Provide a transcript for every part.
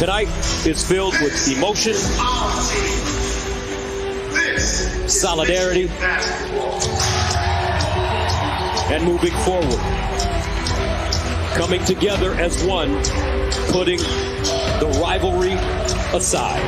Tonight is filled with emotion, solidarity, and moving forward. Coming together as one, putting the rivalry aside.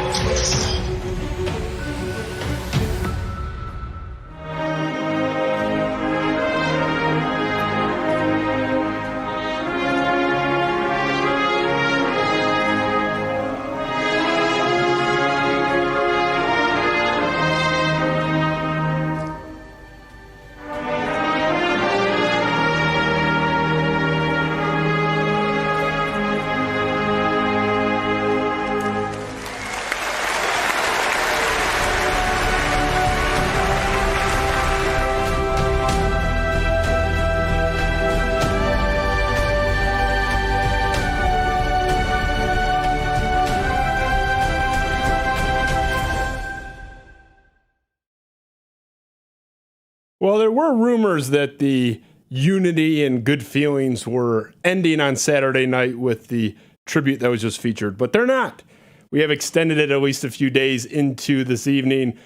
Well, there were rumors that the unity and good feelings were ending on Saturday night with the tribute that was just featured, but they're not. We have extended it at least a few days into this evening.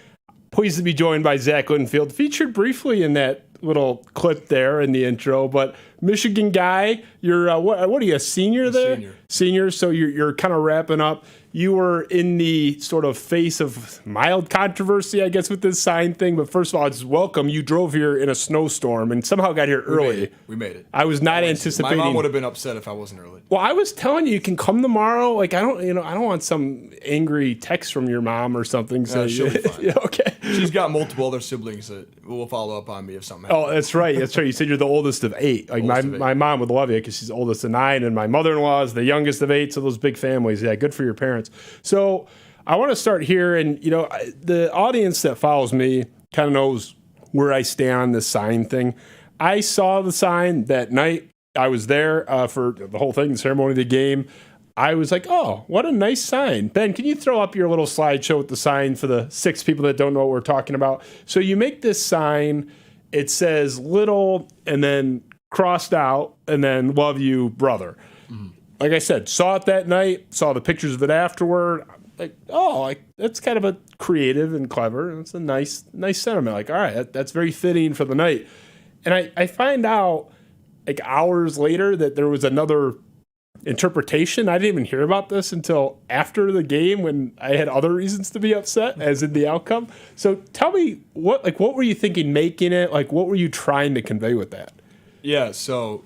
Pleased to be joined by Zach Linfield, featured briefly in that little clip there in the intro, but Michigan guy, you're what are you, a senior there? Senior, so you're kind of wrapping up. You were in the sort of face of mild controversy, I guess, with this sign thing. But first of all, it's welcome. You drove here in a snowstorm and somehow got here early. We made it. I was not anticipating. My mom would have been upset if I wasn't early. Well, I was telling you can come tomorrow. Like I don't want some angry text from your mom or something. So she'll be fine. Yeah, okay. She's got multiple other siblings that will follow up on me if something happens. Oh, that's right. That's right. You said you're the oldest of 8. Like my mom would love you because she's the oldest of 9, and my mother-in-law is the youngest of 8. So those big families, yeah, good for your parents. So I want to start here, and the audience that follows me kind of knows where I stand on this sign thing. I saw the sign that night. I was there for the whole thing, the ceremony of the game. I was like, oh, what a nice sign. Ben, can you throw up your little slideshow with the sign for the 6 people that don't know what we're talking about? So you make this sign. It says little and then crossed out and then love you, brother. Mm-hmm. Like I said, saw it that night, saw the pictures of it afterward. That's kind of a creative and clever. It's a nice sentiment. Like, all right, that's very fitting for the night. And I find out like hours later that there was another interpretation. I didn't even hear about this until after the game when I had other reasons to be upset, as in the outcome. So tell me, what were you thinking making it? Like, what were you trying to convey with that? Yeah, so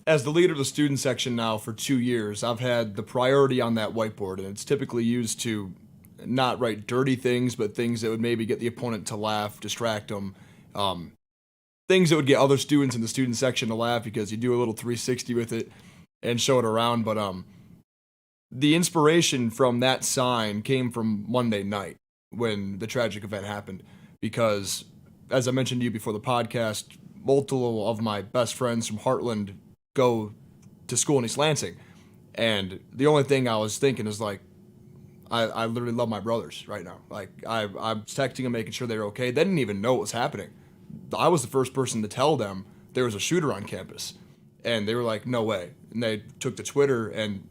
as the leader of the student section now for 2 years, I've had the priority on that whiteboard, and it's typically used to not write dirty things, but things that would maybe get the opponent to laugh, distract them, things that would get other students in the student section to laugh because you do a little 360 with it and show it around. But the inspiration from that sign came from Monday night when the tragic event happened, because as I mentioned to you before the podcast, multiple of my best friends from Heartland go to school in East Lansing, and the only thing I was thinking is like, I literally love my brothers right now. Like I'm texting them, making sure they're okay. They didn't even know what was happening. I was the first person to tell them there was a shooter on campus, and they were like, no way. And they took to Twitter, and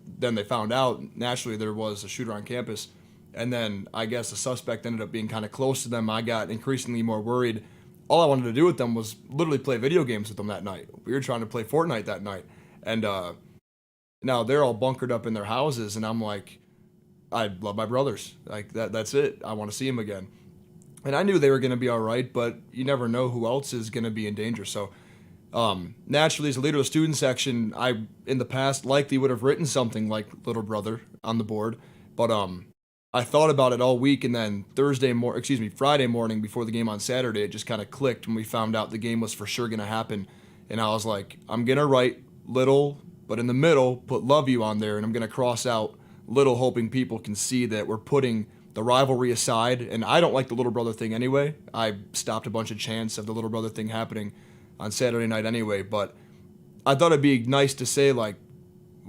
then they found out naturally there was a shooter on campus. And then I guess the suspect ended up being kind of close to them. I got increasingly more worried. All I wanted to do with them was literally play video games with them that night. We were trying to play Fortnite that night. And now they're all bunkered up in their houses, and I'm like, I love my brothers. Like that's it. I want to see them again. And I knew they were going to be all right, but you never know who else is going to be in danger. So naturally, as a leader of the student section, I, in the past, likely would have written something like little brother on the board. But I thought about it all week, and then Friday morning before the game on Saturday, it just kind of clicked when we found out the game was for sure going to happen. And I was like, I'm going to write little, but in the middle, put love you on there, and I'm going to cross out little, hoping people can see that we're putting the rivalry aside. And I don't like the little brother thing anyway. I stopped a bunch of chants of the little brother thing happening on Saturday night anyway, but I thought it'd be nice to say, like,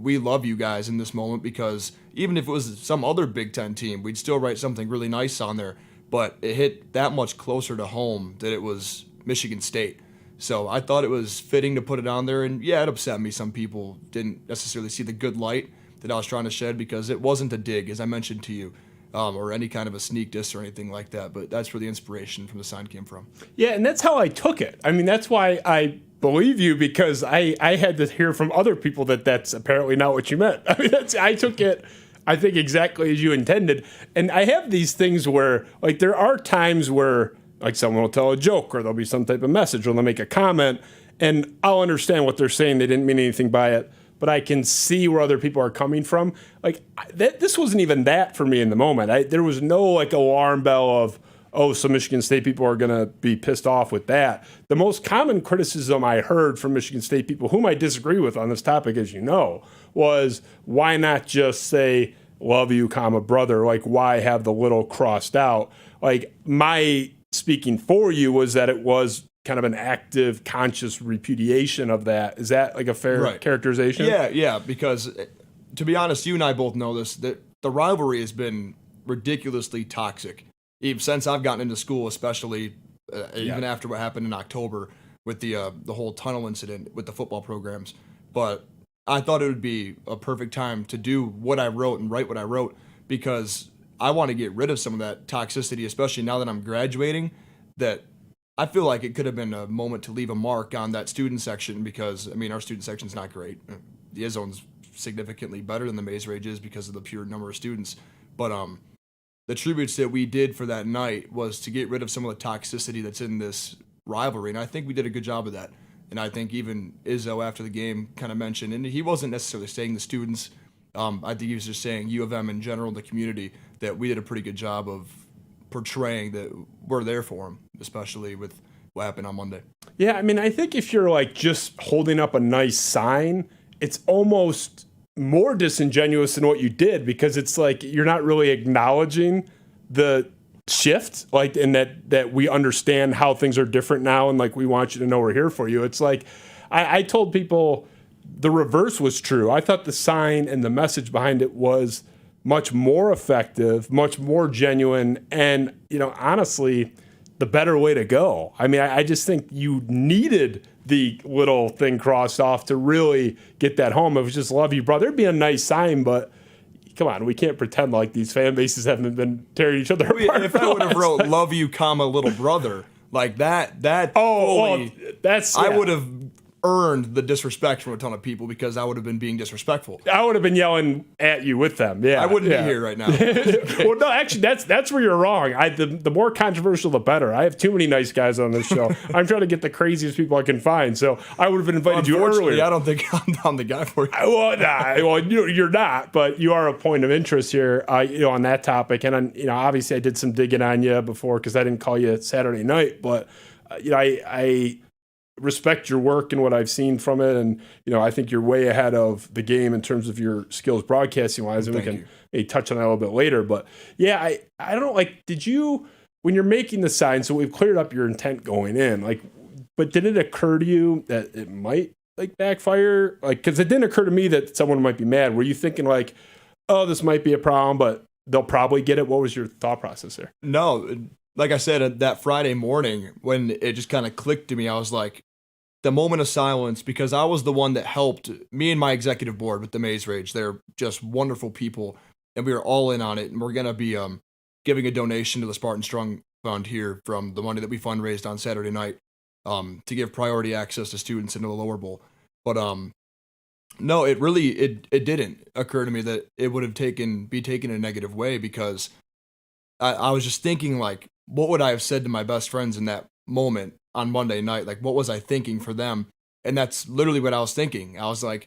we love you guys in this moment, because even if it was some other Big Ten team, we'd still write something really nice on there, but it hit that much closer to home that it was Michigan State. So I thought it was fitting to put it on there, and yeah, it upset me. Some people didn't necessarily see the good light, that I was trying to shed, because it wasn't a dig, as I mentioned to you, or any kind of a sneak diss or anything like that. But that's where the inspiration from the sign came from. Yeah, and that's how I took it. I mean, that's why I believe you, because I had to hear from other people that that's apparently not what you meant. I mean, I took it, I think, exactly as you intended. And I have these things where, like, there are times where, like, someone will tell a joke or there'll be some type of message or they'll make a comment, and I'll understand what they're saying. They didn't mean anything by it, but I can see where other people are coming from. Like, this wasn't even that for me in the moment. There was no, like, alarm bell of, oh, some Michigan State people are going to be pissed off with that. The most common criticism I heard from Michigan State people, whom I disagree with on this topic, as you know, was why not just say, love you, comma, brother? Like, why have the little crossed out? Like, my speaking for you was that it was kind of an active, conscious repudiation of that. Is that like a fair characterization? Yeah, because to be honest, you and I both know this, that the rivalry has been ridiculously toxic. Even since I've gotten into school, especially even after what happened in October with the whole tunnel incident with the football programs. But I thought it would be a perfect time to do what I wrote and write what I wrote, because I want to get rid of some of that toxicity, especially now that I'm graduating, that I feel like it could have been a moment to leave a mark on that student section, because, I mean, our student section's not great. The Izzone's significantly better than the Maze Rage is because of the pure number of students. But the tributes that we did for that night was to get rid of some of the toxicity that's in this rivalry, and I think we did a good job of that. And I think even Izzo after the game kind of mentioned, and he wasn't necessarily saying the students, I think he was just saying U of M in general, the community, that we did a pretty good job of portraying that we're there for him, especially with what happened on Monday. Yeah, I mean, I think if you're like just holding up a nice sign, it's almost more disingenuous than what you did, because it's like you're not really acknowledging the shift, like, in that we understand how things are different now, and like we want you to know we're here for you. It's like I told people the reverse was true. I thought the sign and the message behind it was much more effective, much more genuine, and, you know, honestly, the better way to go. I mean, I just think you needed the little thing crossed off to really get that home. It was just love you, brother. It'd be a nice sign, but come on, we can't pretend like these fan bases haven't been tearing each other apart. If I would have wrote love you, comma, little brother, like that that's, I would have earned the disrespect from a ton of people, because I would have been being disrespectful. I would have been yelling at you with them. Yeah, I wouldn't be here right now. Well, no, actually, that's where you're wrong. The more controversial, the better. I have too many nice guys on this show. I'm trying to get the craziest people I can find. So I would have been invited you earlier. I don't think I'm the guy for you. Well, you're not, but you are a point of interest here, on that topic. And obviously, I did some digging on you before, because I didn't call you Saturday night, but I respect your work and what I've seen from it, and I think you're way ahead of the game in terms of your skills broadcasting wise, and we can maybe touch on that a little bit later. But yeah, I don't know, like, did you, when you're making the sign, so we've cleared up your intent going in, like, but did it occur to you that it might like backfire? Like, because it didn't occur to me that someone might be mad. Were you thinking like, oh, this might be a problem, but they'll probably get it? What was your thought process there? No, like I said, that Friday morning when it just kind of clicked to me, I was like, the moment of silence, because I was the one that helped me and my executive board with the Maze Rage. They're just wonderful people, and we are all in on it. And we're going to be giving a donation to the Spartan Strong Fund here from the money that we fundraised on Saturday night to give priority access to students into the lower bowl. But no, it really it didn't occur to me that it would have be taken in a negative way, because I was just thinking, like, what would I have said to my best friends in that moment on Monday night? Like, what was I thinking for them? And that's literally what I was thinking. I was like,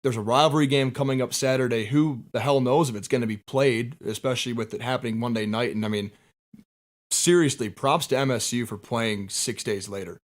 there's a rivalry game coming up Saturday. Who the hell knows if it's going to be played, especially with it happening Monday night. And I mean, seriously, props to MSU for playing 6 days later.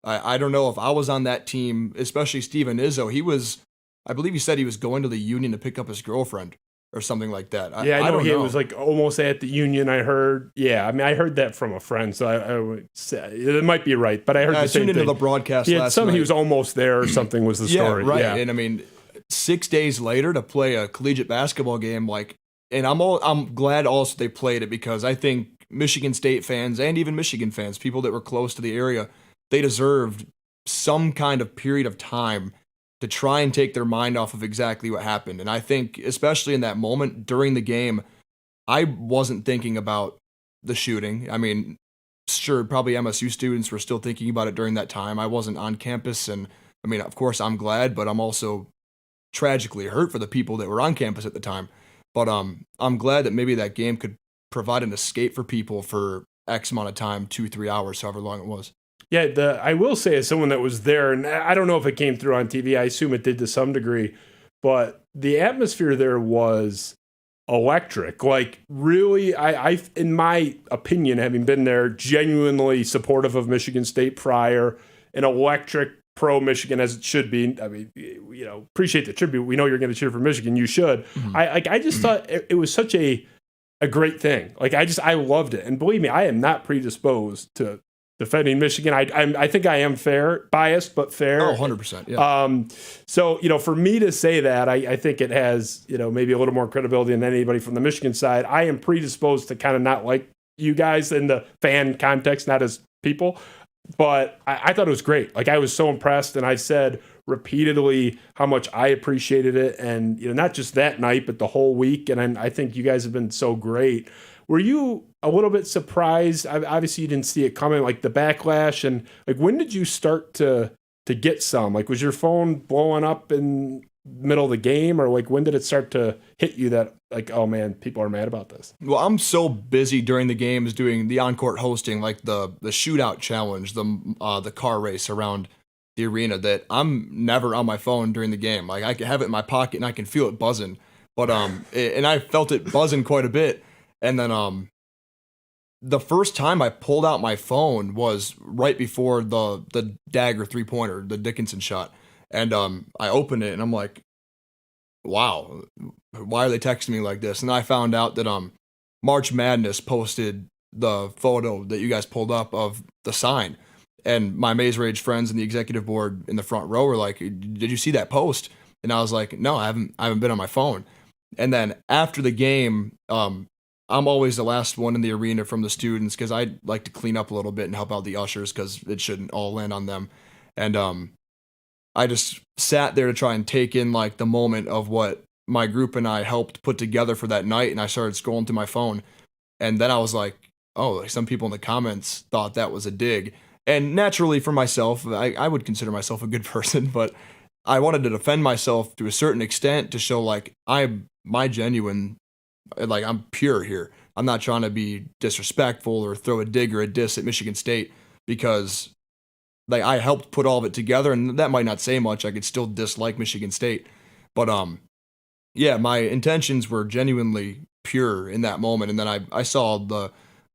I don't know if I was on that team, especially Steven Izzo. I believe he said he was going to the Union to pick up his girlfriend or something like that. I know he was like almost at the Union, I heard. Yeah, I mean, I heard that from a friend, so I would say it might be right, but I heard the same thing. I tuned into the broadcast last night. He was almost there or something was the story. Right. Yeah, and I mean, 6 days later to play a collegiate basketball game, like, and I'm glad also they played it, because I think Michigan State fans and even Michigan fans, people that were close to the area, they deserved some kind of period of time to try and take their mind off of exactly what happened. And I think, especially in that moment during the game, I wasn't thinking about the shooting. I mean, sure, probably MSU students were still thinking about it during that time. I wasn't on campus, and I mean, of course, I'm glad, but I'm also tragically hurt for the people that were on campus at the time. But I'm glad that maybe that game could provide an escape for people for X amount of time, 2-3 hours, however long it was. Yeah, I will say, as someone that was there, and I don't know if it came through on TV, I assume it did to some degree, but the atmosphere there was electric. Like, really, I in my opinion, having been there, genuinely supportive of Michigan State prior, an electric pro-Michigan as it should be. I mean, appreciate the tribute. We know you're going to cheer for Michigan. You should. Mm-hmm. I just thought it was such a great thing. Like, I loved it. And believe me, I am not predisposed to defending Michigan. I think I am biased, but fair. Oh, 100%. Yeah. So, for me to say that, I think it has, maybe a little more credibility than anybody from the Michigan side. I am predisposed to kind of not like you guys in the fan context, not as people. But I thought it was great. Like, I was so impressed, and I said repeatedly how much I appreciated it. And, not just that night, but the whole week. And I think you guys have been so great. Were you a little bit surprised? Obviously, you didn't see it coming, like the backlash. And, like, when did you start to get some? Like, was your phone blowing up in the middle of the game? Or, like, when did it start to hit you that, like, oh, man, people are mad about this? Well, I'm so busy during the games doing the on-court hosting, like the shootout challenge, the car race around the arena, that I'm never on my phone during the game. Like, I can have it in my pocket and I can feel it buzzing. But and I felt it buzzing quite a bit. And then the first time I pulled out my phone was right before the dagger 3-pointer, the Dickinson shot. And I opened it and I'm like, wow, why are they texting me like this? And I found out that March Madness posted the photo that you guys pulled up of the sign. And my Maze Rage friends and the executive board in the front row were like, did you see that post? And I was like, no, I haven't been on my phone. And then after the game, I'm always the last one in the arena from the students because I like to clean up a little bit and help out the ushers because it shouldn't all land on them. And I just sat there to try and take in like the moment of what my group and I helped put together for that night. And I started scrolling through my phone. And then I was like, oh, like some people in the comments thought that was a dig. And naturally for myself, I would consider myself a good person, but I wanted to defend myself to a certain extent to show like I'm genuine, like I'm pure here. I'm not trying to be disrespectful or throw a dig or a diss at Michigan State because like I helped put all of it together, and that might not say much. I could still dislike Michigan State, but yeah, my intentions were genuinely pure in that moment. And then I saw the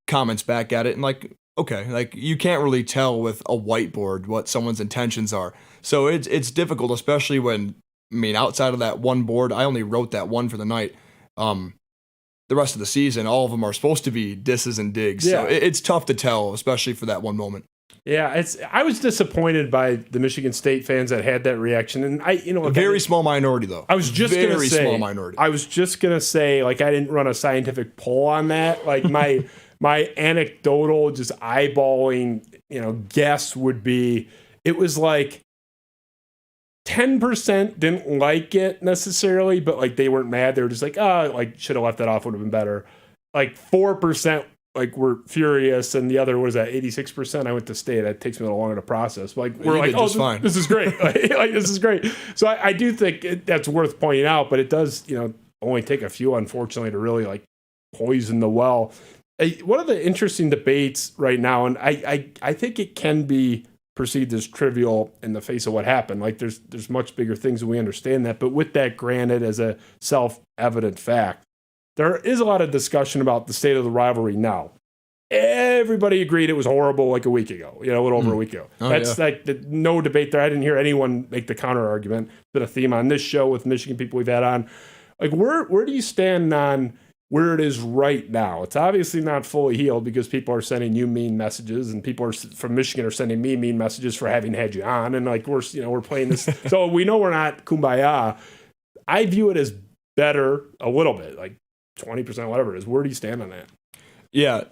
comments back at it, and like, okay, like you can't really tell with a whiteboard what someone's intentions are. So it's difficult, especially when, I mean, outside of that one board, I only wrote that one for the night. The rest of the season, all of them are supposed to be disses and digs. Yeah. So it's tough to tell, especially for that one moment. Yeah, I was disappointed by the Michigan State fans that had that reaction, and a very small minority though. I was just gonna say, very small minority. I was just gonna say, like, I didn't run a scientific poll on that. Like my anecdotal, just eyeballing, guess would be it was like 10% didn't like it necessarily, but like they weren't mad. They were just like, like should have left that off, would have been better. Like 4%. Like we're furious, and the other was at 86%. I went to state. That takes me a little longer to process. But like we're like, this is great. like this is great. So I do think that's worth pointing out. But it does, only take a few, unfortunately, to really like poison the well. One of the interesting debates right now, and I think it can be perceived as trivial in the face of what happened. Like there's much bigger things, and we understand that. But with that granted as a self-evident fact, there is a lot of discussion about the state of the rivalry now. Everybody agreed it was horrible like a week ago, a little over a week ago. That's like no debate there. I didn't hear anyone make the counter argument. It's been a theme on this show with Michigan people we've had on. Like, where do you stand on where it is right now? It's obviously not fully healed because people are sending you mean messages, and people from Michigan are sending me mean messages for having had you on. And like we're playing this, so we know we're not kumbaya. I view it as better a little bit, like 20%, whatever it is. Where do you stand on that? Yeah,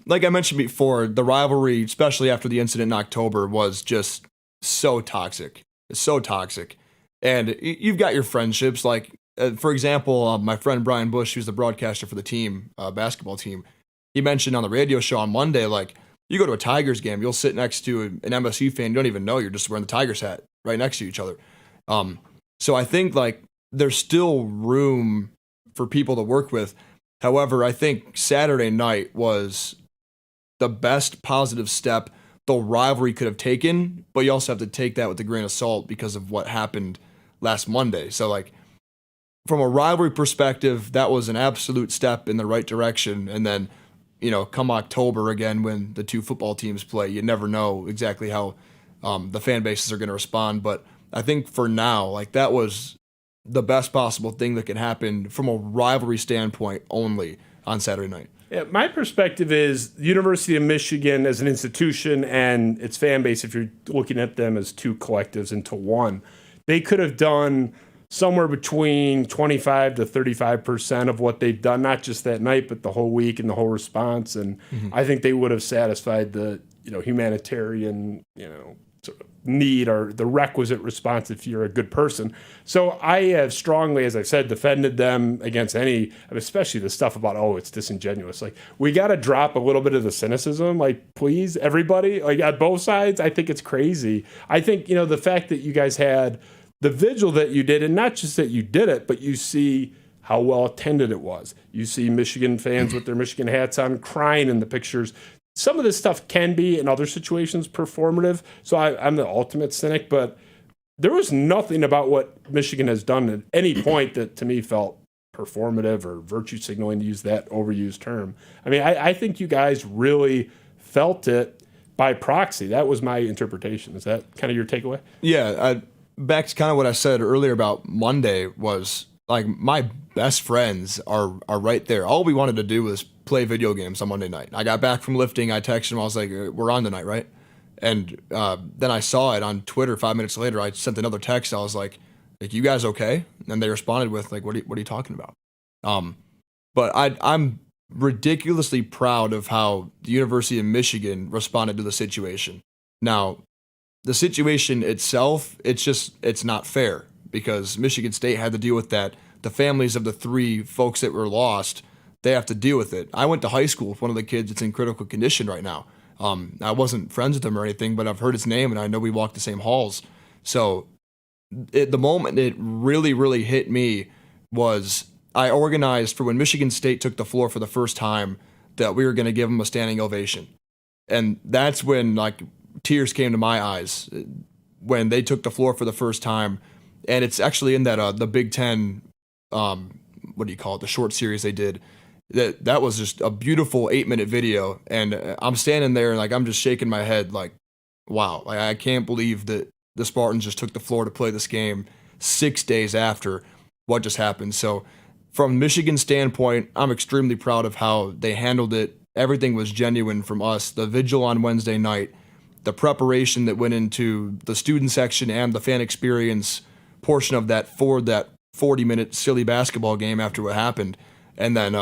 like I mentioned before, the rivalry, especially after the incident in October, was just so toxic. It's so toxic. And you've got your friendships. Like, for example, my friend Brian Bush, who's the broadcaster for the team, basketball team, he mentioned on the radio show on Monday, like, you go to a Tigers game, you'll sit next to an MSU fan you don't even know. You're just wearing the Tigers hat right next to each other. So I think, like, there's still room for people to work with. However, I think Saturday night was the best positive step the rivalry could have taken, but you also have to take that with a grain of salt because of what happened last Monday. So, like, from a rivalry perspective, that was an absolute step in the right direction. And then, you know, come October again, when the two football teams play, you never know exactly how the fan bases are going to respond. But I think for now, like, that was the best possible thing that could happen from a rivalry standpoint only on Saturday night. Yeah, my perspective is the University of Michigan as an institution and its fan base, if you're looking at them as two collectives into one, they could have done somewhere between 25 to 35% of what they've done, not just that night, but the whole week and the whole response. And I think they would have satisfied the, you know, humanitarian, you know, sort of need or the requisite response if you're a good person. So I have strongly, as I've said, defended them against any, especially the stuff about, oh, it's disingenuous. Like, we got to drop a little bit of the cynicism. Like, please, everybody, like, at both sides, I think it's crazy. I think, you know, the fact that you guys had the vigil that you did, and not just that you did it, but you see how well attended it was. You see Michigan fans with their Michigan hats on crying in the pictures. Some of this stuff can be, in other situations, performative. So I'm the ultimate cynic, but there was nothing about what Michigan has done at any point that to me felt performative or virtue signaling, to use that overused term. I mean, I think you guys really felt it by proxy. That was my interpretation. Is that kind of your takeaway? Yeah, back to kind of what I said earlier about Monday was, like, my best friends are right there. All we wanted to do was play video games on Monday night. I got back from lifting. I texted them. I was like, we're on tonight, right? And then I saw it on Twitter 5 minutes later. I sent another text. I was like, you guys okay? And they responded with, like, what are you talking about? But I'm ridiculously proud of how the University of Michigan responded to the situation. Now, the situation itself, it's not fair because Michigan State had to deal with that. The families of the three folks that were lost, they have to deal with it. I went to high school with one of the kids that's in critical condition right now. I wasn't friends with him or anything, but I've heard his name and I know we walked the same halls. So the moment it really, really hit me was I organized for when Michigan State took the floor for the first time that we were going to give them a standing ovation. And that's when, like, tears came to my eyes when they took the floor for the first time. And it's actually in that the Big Ten, what do you call it, the short series they did. That was just a beautiful 8-minute video. And I'm standing there and, like, I'm just shaking my head like, wow, like, I can't believe that the Spartans just took the floor to play this game 6 days after what just happened. So from Michigan's standpoint, I'm extremely proud of how they handled it. Everything was genuine from us. The vigil on Wednesday night, the preparation that went into the student section and the fan experience portion of that for that 40-minute silly basketball game after what happened. And then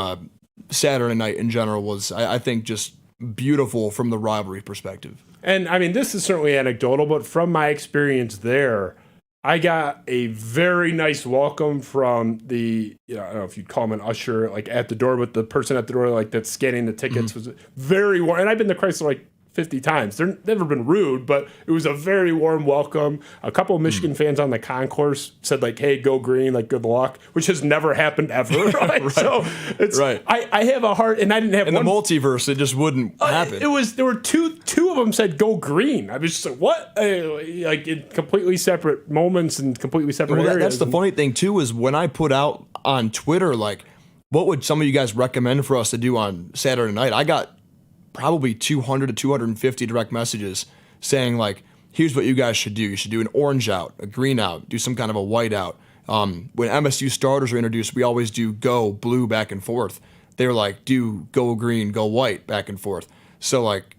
Saturday night in general was, I think, just beautiful from the rivalry perspective. And, I mean, this is certainly anecdotal, but from my experience there, I got a very nice welcome from the, you know, I don't know if you'd call him an usher, like, at the door, but the person at the door, like, that's scanning the tickets was very warm. And I've been to Chrysler, like, 50 times. They're never been rude, but it was a very warm welcome. A couple of Michigan fans on the concourse said, like, hey, go green, like, good luck, which has never happened ever. Right? Right. So it's, right. I have a heart, and I didn't have in the multiverse, it just wouldn't happen. There were two of them said go green. I was just like, what? Like, in completely separate moments and completely separate areas. That's the funny thing, too, is when I put out on Twitter, like, what would some of you guys recommend for us to do on Saturday night? I got probably 200 to 250 direct messages saying, like, here's what you guys should do. You should do an orange out, a green out, do some kind of a white out. When MSU starters are introduced, we always do go blue back and forth. They were like, do go green, go white back and forth. So, like,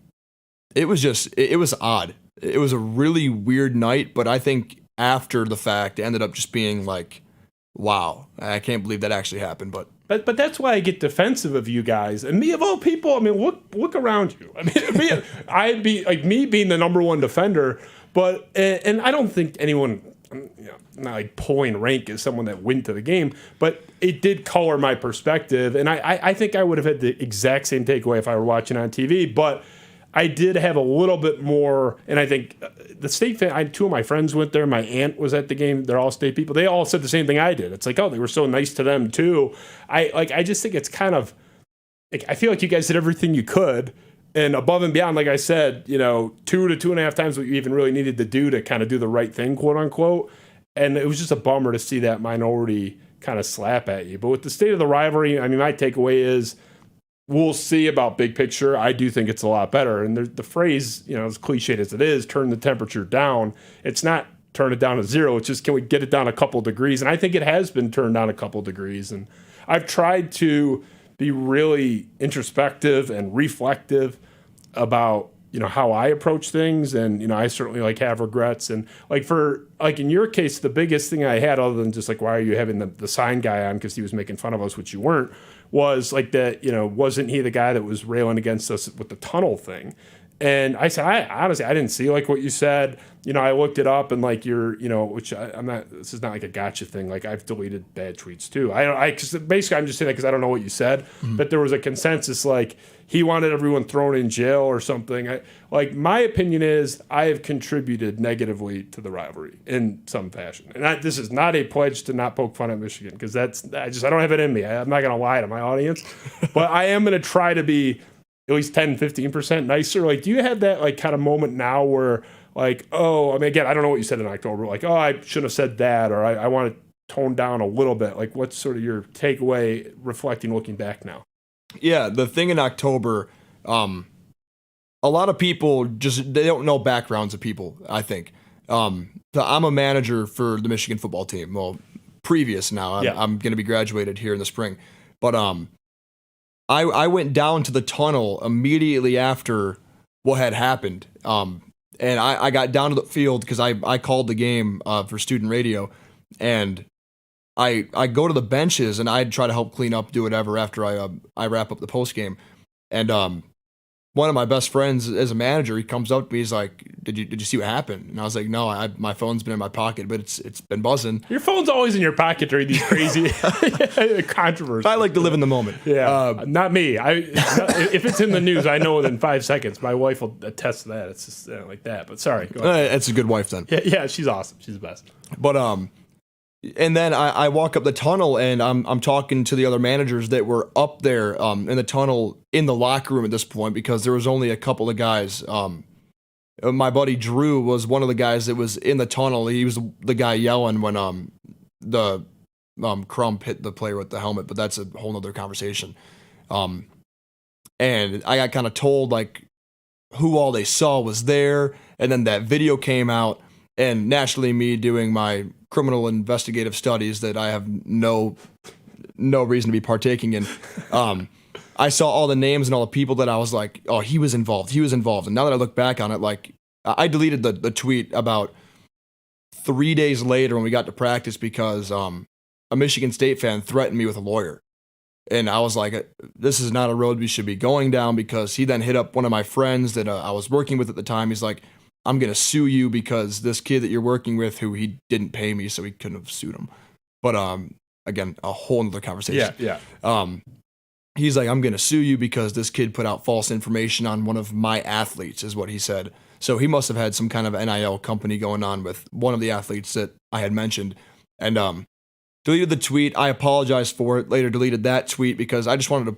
it was just, it was odd. It was a really weird night, but I think after the fact, it ended up just being like, wow, I can't believe that actually happened, but that's why I get defensive of you guys. And me, of all people, I mean, look around you. I mean, I'd be like, me being the number one defender, but, and I don't think anyone, not like pulling rank as someone that went to the game, but it did color my perspective. And I think I would have had the exact same takeaway if I were watching on TV, but I did have a little bit more. And I think the State fan, two of my friends went there. My aunt was at the game. They're all State people. They all said the same thing I did. It's like, oh, they were so nice to them too. I just think it's kind of, like, I feel like you guys did everything you could. And above and beyond, like I said, 2 to 2.5 times what you even really needed to do to kind of do the right thing, quote unquote. And it was just a bummer to see that minority kind of slap at you. But with the state of the rivalry, I mean, my takeaway is we'll see about big picture. I do think it's a lot better. And the phrase, as cliched as it is, turn the temperature down. It's not turn it down to 0. It's just, can we get it down a couple degrees? And I think it has been turned down a couple degrees. And I've tried to be really introspective and reflective about how I approach things, and I certainly have regrets, and in your case, the biggest thing I had, other than just why are you having the sign guy on because he was making fun of us, which you weren't, was that wasn't he the guy that was railing against us with the tunnel thing? And I said, I honestly, I didn't see what you said. I looked it up, and you're, which I'm not. This is not like a gotcha thing. I've deleted bad tweets too. Cause basically I'm just saying that because I don't know what you said, but there was a consensus he wanted everyone thrown in jail or something. My opinion is I have contributed negatively to the rivalry in some fashion, and this is not a pledge to not poke fun at Michigan because I don't have it in me. I'm not going to lie to my audience, but I am going to try to be at least 10-15% nicer. Do you have that kind of moment now where again, I don't know what you said in October, I shouldn't have said that, or I want to tone down a little bit. What's sort of your takeaway reflecting, looking back now? Yeah, the thing in October, a lot of people they don't know backgrounds of people, I think. I'm a manager for the Michigan football team. Well, previous now. I'm going to be graduated here in the spring. But I went down to the tunnel immediately after what had happened. And I got down to the field because I called the game for student radio, and I go to the benches and I try to help clean up, do whatever after I wrap up the post game. And one of my best friends as a manager, he comes up to me, he's like, "Did you see what happened?" And I was like, "No, my phone's been in my pocket, but it's been buzzing." Your phone's always in your pocket during these crazy controversies. I like to live in the moment. Yeah, not me. If it's in the news, I know within 5 seconds. My wife will attest to that. It's just like that. But sorry, go ahead. It's a good wife then. Yeah, she's awesome. She's the best. But and then I walk up the tunnel and I'm talking to the other managers that were up there in the tunnel in the locker room at this point, because there was only a couple of guys. My buddy Drew was one of the guys that was in the tunnel. He was the guy yelling when the Crump hit the player with the helmet, but that's a whole nother conversation. And I got kind of told who all they saw was there, and then that video came out, and naturally me doing my criminal investigative studies that I have no reason to be partaking in. I saw all the names and all the people that I was like, oh, he was involved. And now that I look back on it, I deleted the tweet about 3 days later when we got to practice because a Michigan State fan threatened me with a lawyer. And I was like, this is not a road we should be going down, because he then hit up one of my friends that I was working with at the time. He's like, I'm going to sue you because this kid that you're working with, who he didn't pay me, so he couldn't have sued him. But again, a whole nother conversation. Yeah. He's like, I'm going to sue you because this kid put out false information on one of my athletes, is what he said. So he must have had some kind of NIL company going on with one of the athletes that I had mentioned. And deleted the tweet. I apologized for it. Later deleted that tweet because I just wanted to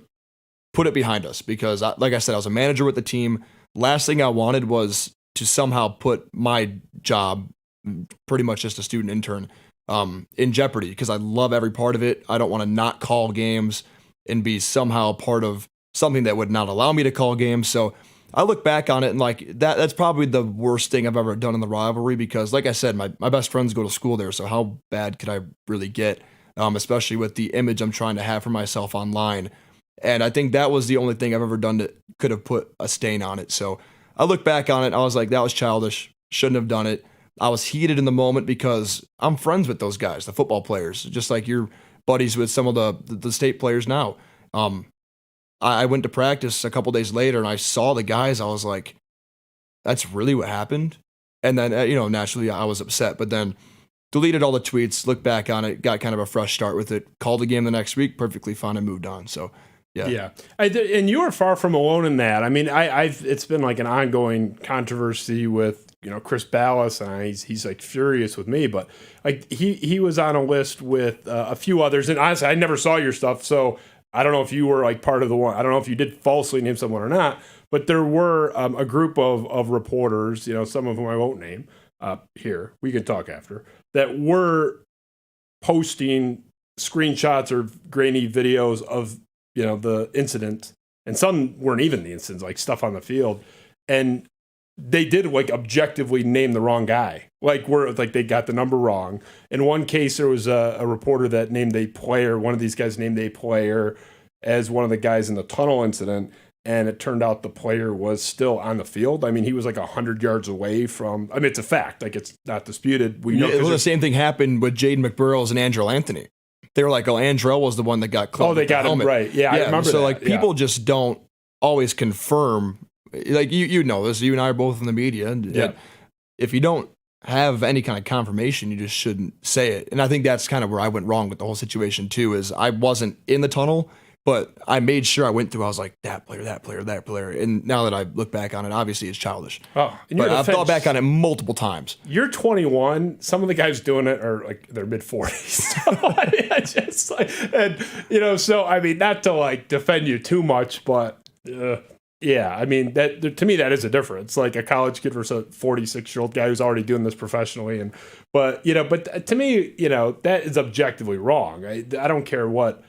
put it behind us. Because, like I said, I was a manager with the team. Last thing I wanted was to somehow put my job, pretty much just a student intern, in jeopardy, because I love every part of it. I don't want to not call games and be somehow part of something that would not allow me to call games. So I look back on it and that's probably the worst thing I've ever done in the rivalry, because like I said, my best friends go to school there. So how bad could I really get, especially with the image I'm trying to have for myself online. And I think that was the only thing I've ever done that could have put a stain on it. So I look back on it, I was like, that was childish. Shouldn't have done it. I was heated in the moment because I'm friends with those guys, the football players, just like you're buddies with some of the state players now. I went to practice a couple days later and I saw the guys. I was like, that's really what happened. And then, naturally I was upset. But then deleted all the tweets, looked back on it, got kind of a fresh start with it, called the game the next week, perfectly fine, and moved on. So, yeah. Yeah. And you are far from alone in that. I mean, it's been like an ongoing controversy with, Chris Ballas, and he's like furious with me, but like he was on a list with a few others. And honestly, I never saw your stuff, so I don't know if you were like part of the one. I don't know if you did falsely name someone or not, but there were a group of reporters, some of whom I won't name here. We can talk after, that were posting screenshots or grainy videos of, the incident. And some weren't even the incidents, like stuff on the field. And they did like objectively name the wrong guy. Like they got the number wrong. In one case, there was a reporter that named a player. One of these guys named a player as one of the guys in the tunnel incident. And it turned out the player was still on the field. I mean, he was like 100 yards away from, it's a fact. Like, it's not disputed. We know the same thing happened with Jaden McBurrows and Andrell Anthony. They were like, Andrell was the one that got caught. Oh, they got him, right. Yeah, I remember so, that. people just don't always confirm. Like, you know this. You and I are both in the media. Yeah. If you don't have any kind of confirmation, you just shouldn't say it. And I think that's kind of where I went wrong with the whole situation, too, is I wasn't in the tunnel, but I made sure I went through. I was like, that player, that player, that player. And now that I look back on it, obviously it's childish. Oh, but I've thought back on it multiple times. You're 21. Some of the guys doing it are like their mid-40s. Not to like defend you too much, but yeah, that to me that is a difference. Like a college kid versus a 46-year-old guy who's already doing this professionally, but to me, that is objectively wrong. I don't care what.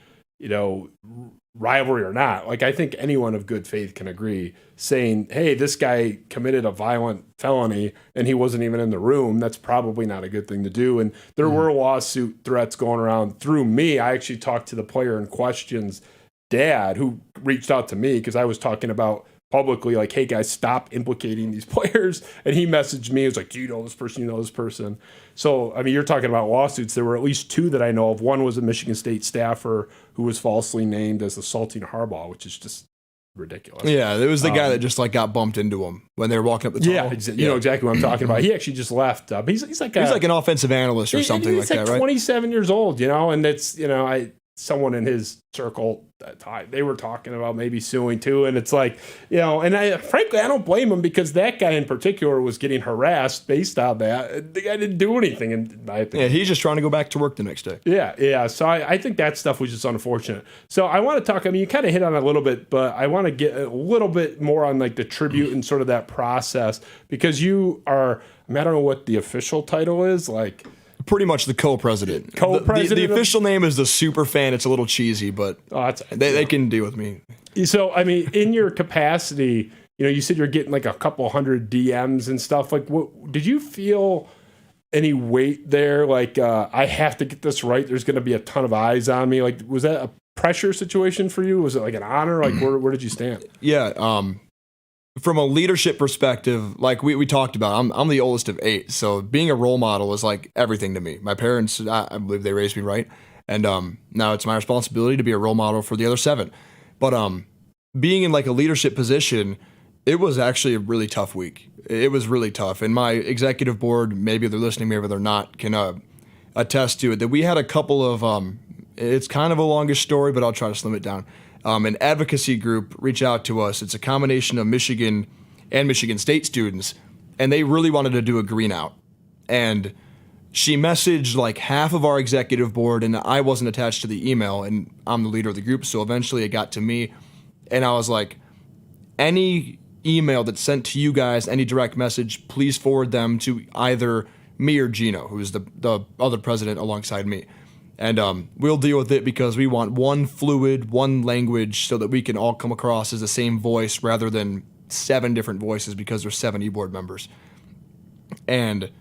Rivalry or not, like I think anyone of good faith can agree saying, hey, this guy committed a violent felony and he wasn't even in the room. That's probably not a good thing to do. And there were lawsuit threats going around through me. I actually talked to the player in question's dad who reached out to me because I was talking about publicly like, hey guys, stop implicating these players. And he messaged me. He was like, do you know this person? You know this person. So, you're talking about lawsuits. There were at least two that I know of. One was a Michigan State staffer who was falsely named as assaulting Harbaugh, which is just ridiculous. Yeah, it was the guy that just like got bumped into him when they were walking up the tunnel. Yeah, you know exactly what I'm talking about. He actually just left. He's like an offensive analyst or something like that, right? 27 years old, and it's, someone in his circle that time, they were talking about maybe suing too. And it's like, and frankly, I don't blame him because that guy in particular was getting harassed based on that. The guy didn't do anything in my opinion. Yeah, he's just trying to go back to work the next day. Yeah. So I think that stuff was just unfortunate. So I want to talk, you kind of hit on it a little bit, but I want to get a little bit more on like the tribute and sort of that process because you are, I don't know what the official title is, like, pretty much the co-president. The official name is the super fan. It's a little cheesy, but they can deal with me. So, in your capacity, you said you're getting like a couple hundred DMs and stuff. Like, what did you feel any weight there? Like, I have to get this right. There's going to be a ton of eyes on me. Like, was that a pressure situation for you? Was it like an honor? Like, where did you stand? Yeah. From a leadership perspective, like we talked about, I'm the oldest of 8, so being a role model is like everything to me. My parents, I believe they raised me right, and now it's my responsibility to be a role model for the other 7. But being in like a leadership position, it was actually a really tough week. It was really tough, and my executive board, maybe they're listening, maybe they're not, can attest to it. That we had a couple of, it's kind of a longish story, but I'll try to slim it down. An advocacy group reached out to us. It's a combination of Michigan and Michigan State students, and they really wanted to do a green out. And she messaged like half of our executive board, and I wasn't attached to the email, and I'm the leader of the group, so eventually it got to me, and I was like, any email that's sent to you guys, any direct message, please forward them to either me or Gino, who's the other president alongside me. And we'll deal with it because we want one fluid, one language so that we can all come across as the same voice rather than 7 different voices because there's 7 e-board members. And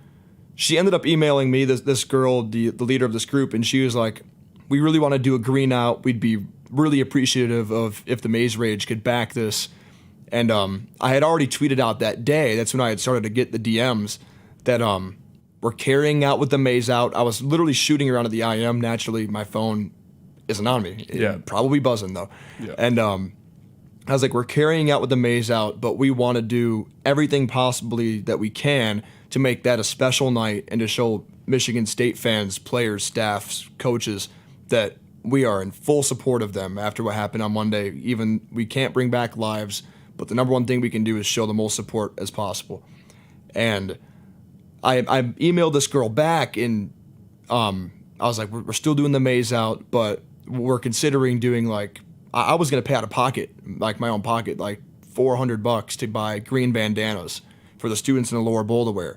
she ended up emailing me, this girl, the leader of this group, and she was like, we really want to do a green out. We'd be really appreciative of if the Maze Rage could back this. And I had already tweeted out that day, that's when I had started to get the DMs, that we're carrying out with the Maze out. I was literally shooting around at the IM. Naturally, my phone isn't on me. Probably buzzing, though. Yeah. And I was like, we're carrying out with the Maze out, but we want to do everything possibly that we can to make that a special night and to show Michigan State fans, players, staffs, coaches, that we are in full support of them after what happened on Monday. Even we can't bring back lives, but the number one thing we can do is show the most support as possible. And I emailed this girl back, and I was like, we're still doing the maze out, but we're considering doing like, I was going to pay out of pocket, like my own pocket, like $400 to buy green bandanas for the students in the lower bowl to wear.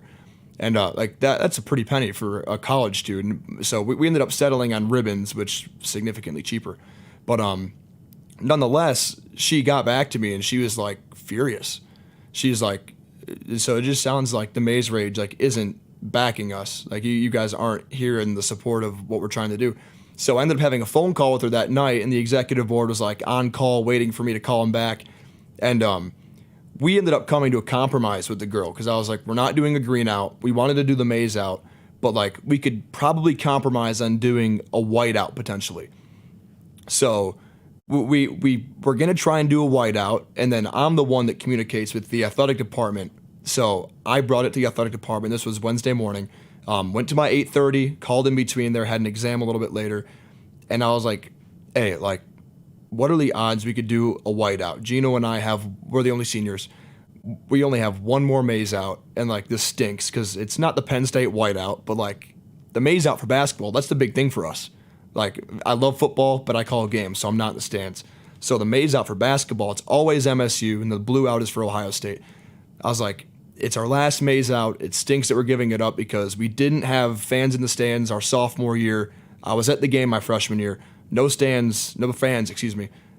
And like that's a pretty penny for a college student. So we ended up settling on ribbons, which significantly cheaper. But nonetheless, she got back to me and she was like furious. She's like, so it just sounds like the Maze Rage like isn't backing us. Like you guys aren't hearing the support of what we're trying to do. So I ended up having a phone call with her that night, and the executive board was like on call waiting for me to call him back. And we ended up coming to a compromise with the girl because I was like, we're not doing a green out. We wanted to do the maze out, but like we could probably compromise on doing a white out potentially. So we're going to try and do a white out, and then I'm the one that communicates with the athletic department. So I brought it to the athletic department. This was Wednesday morning. Went to my 8:30, called in between there, had an exam a little bit later, and I was like, hey, like, what are the odds we could do a whiteout? Gino and we're the only seniors. We only have one more maze out, and like this stinks because it's not the Penn State whiteout, but like the maze out for basketball, that's the big thing for us. Like, I love football, but I call games, so I'm not in the stands. So the maze out for basketball, it's always MSU, and the blue out is for Ohio State. I was like, it's our last maze out. It stinks that we're giving it up because we didn't have fans in the stands our sophomore year. I was at the game my freshman year. No fans,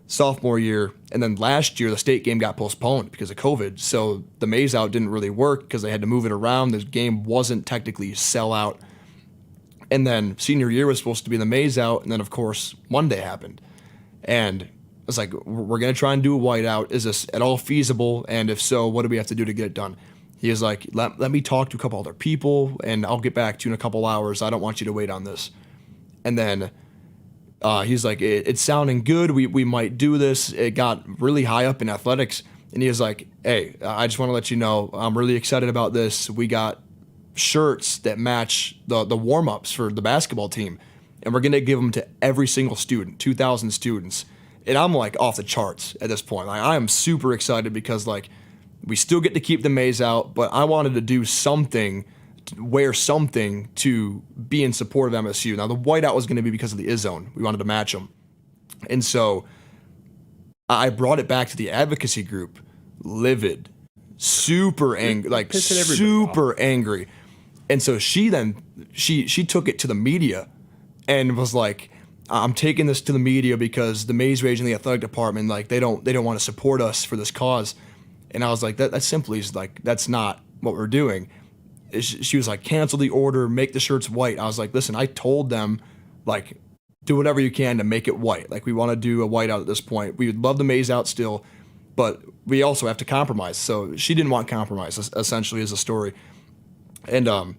sophomore year. And then last year, the state game got postponed because of COVID. So the maze out didn't really work because they had to move it around. The game wasn't technically sell out. And then senior year was supposed to be the maze out. And then, of course, Monday happened. And I was like, we're going to try and do a whiteout. Is this at all feasible? And if so, what do we have to do to get it done? He was like, let me talk to a couple other people, and I'll get back to you in a couple hours. I don't want you to wait on this. And then he's like, it's sounding good. We might do this. It got really high up in athletics. And he was like, hey, I just want to let you know, I'm really excited about this. We got shirts that match the warm-ups for the basketball team, and we're going to give them to every single student, 2,000 students. And I'm like off the charts at this point. Like, I am super excited because like we still get to keep the maze out, but I wanted to do something, wear something to be in support of MSU. Now, the whiteout was going to be because of the IS-Zone. We wanted to match them. And so I brought it back to the advocacy group, livid, super angry, like super angry. And so she took it to the media and was like, I'm taking this to the media because the Maze Rage and the athletic department, like they don't want to support us for this cause. And I was like, that simply is like, that's not what we're doing. She was like, cancel the order, make the shirts white. I was like, listen, I told them, like, do whatever you can to make it white. Like, we want to do a whiteout at this point. We would love the maze out still, but we also have to compromise. So she didn't want compromise, essentially, is the story. And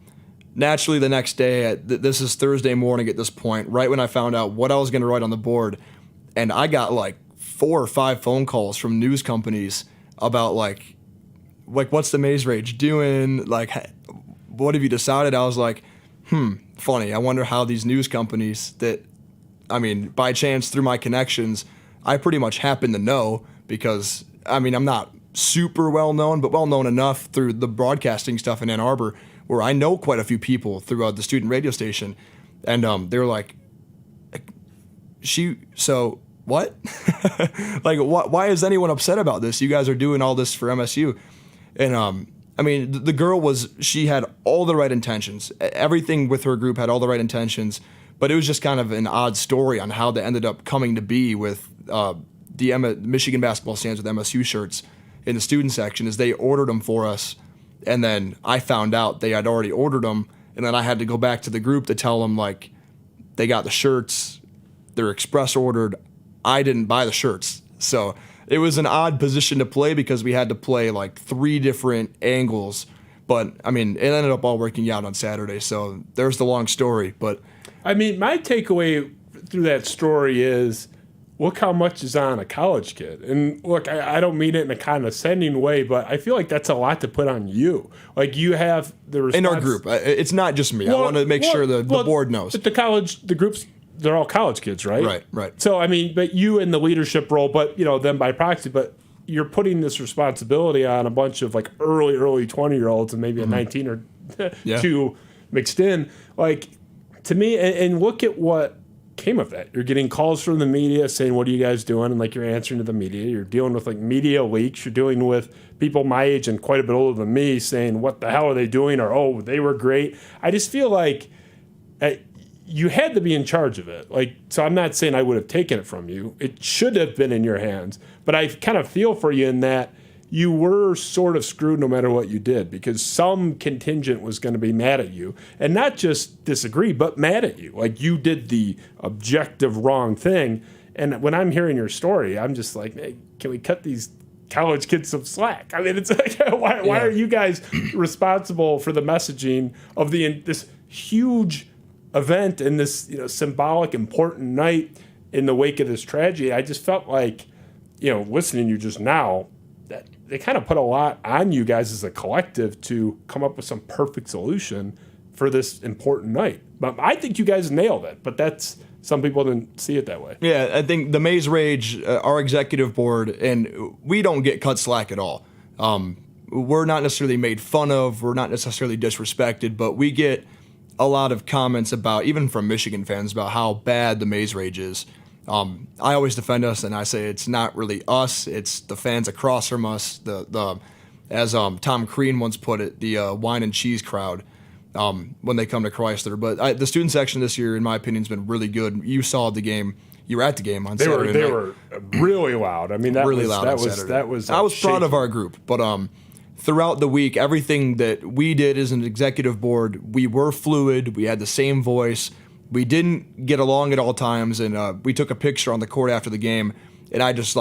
naturally, the next day, this is Thursday morning at this point, right when I found out what I was going to write on the board, and I got like 4 or 5 phone calls from news companies about like what's the Maze Rage doing? Like, what have you decided? I was like, funny. I wonder how these news companies that, I mean, by chance through my connections, I pretty much happen to know because, I mean, I'm not super well known, but well known enough through the broadcasting stuff in Ann Arbor where I know quite a few people throughout the student radio station. And they were like, what? Like, why is anyone upset about this? You guys are doing all this for MSU. And, I mean, the girl she had all the right intentions. Everything with her group had all the right intentions, but it was just kind of an odd story on how they ended up coming to be with the Michigan basketball stands with MSU shirts in the student section is they ordered them for us. And then I found out they had already ordered them. And then I had to go back to the group to tell them, like, they got the shirts, they're express ordered. I didn't buy the shirts. So it was an odd position to play because we had to play like 3 different angles. But, I mean, it ended up all working out on Saturday. So there's the long story. But I mean, my takeaway through that story is look how much is on a college kid. And look, I don't mean it in a condescending way, but I feel like that's a lot to put on you. Like, you have the in our group. It's not just me. Well, I want to make sure the board knows. But the groups, they're all college kids, right? Right. So, I mean, but you in the leadership role, but, them by proxy, but you're putting this responsibility on a bunch of, like, early 20-year-olds and maybe a 19 or two mixed in. Like, to me, and look at what came of that. You're getting calls from the media saying, what are you guys doing? And, like, you're answering to the media. You're dealing with, like, media leaks. You're dealing with people my age and quite a bit older than me saying, what the hell are they doing? Or, oh, they were great. I just feel like you had to be in charge of it. Like, so I'm not saying I would have taken it from you. It should have been in your hands. But I kind of feel for you in that you were sort of screwed no matter what you did, because some contingent was going to be mad at you, and not just disagree, but mad at you. Like, you did the objective wrong thing. And when I'm hearing your story, I'm just like, hey, can we cut these college kids some slack? I mean, it's like, why are you guys responsible for the messaging of this huge event and this symbolic, important night in the wake of this tragedy? I just felt like, listening to you just now, that they kind of put a lot on you guys as a collective to come up with some perfect solution for this important night. But I think you guys nailed it, but some people didn't see it that way. Yeah, I think the Maze Rage, our executive board, and we don't get cut slack at all. We're not necessarily made fun of, we're not necessarily disrespected, but we get a lot of comments about, even from Michigan fans, about how bad the Maze Rage is. I always defend us, and I say it's not really us; it's the fans across from us. As Tom Crean once put it, the wine and cheese crowd when they come to Chrysler. But the student section this year, in my opinion, has been really good. You saw the game; you were at the game on Saturday. They were really loud. I mean, that really was loud. That was. I was proud of our group, but throughout the week, everything that we did as an executive board, we were fluid. We had the same voice. We didn't get along at all times, and we took a picture on the court after the game, and I just,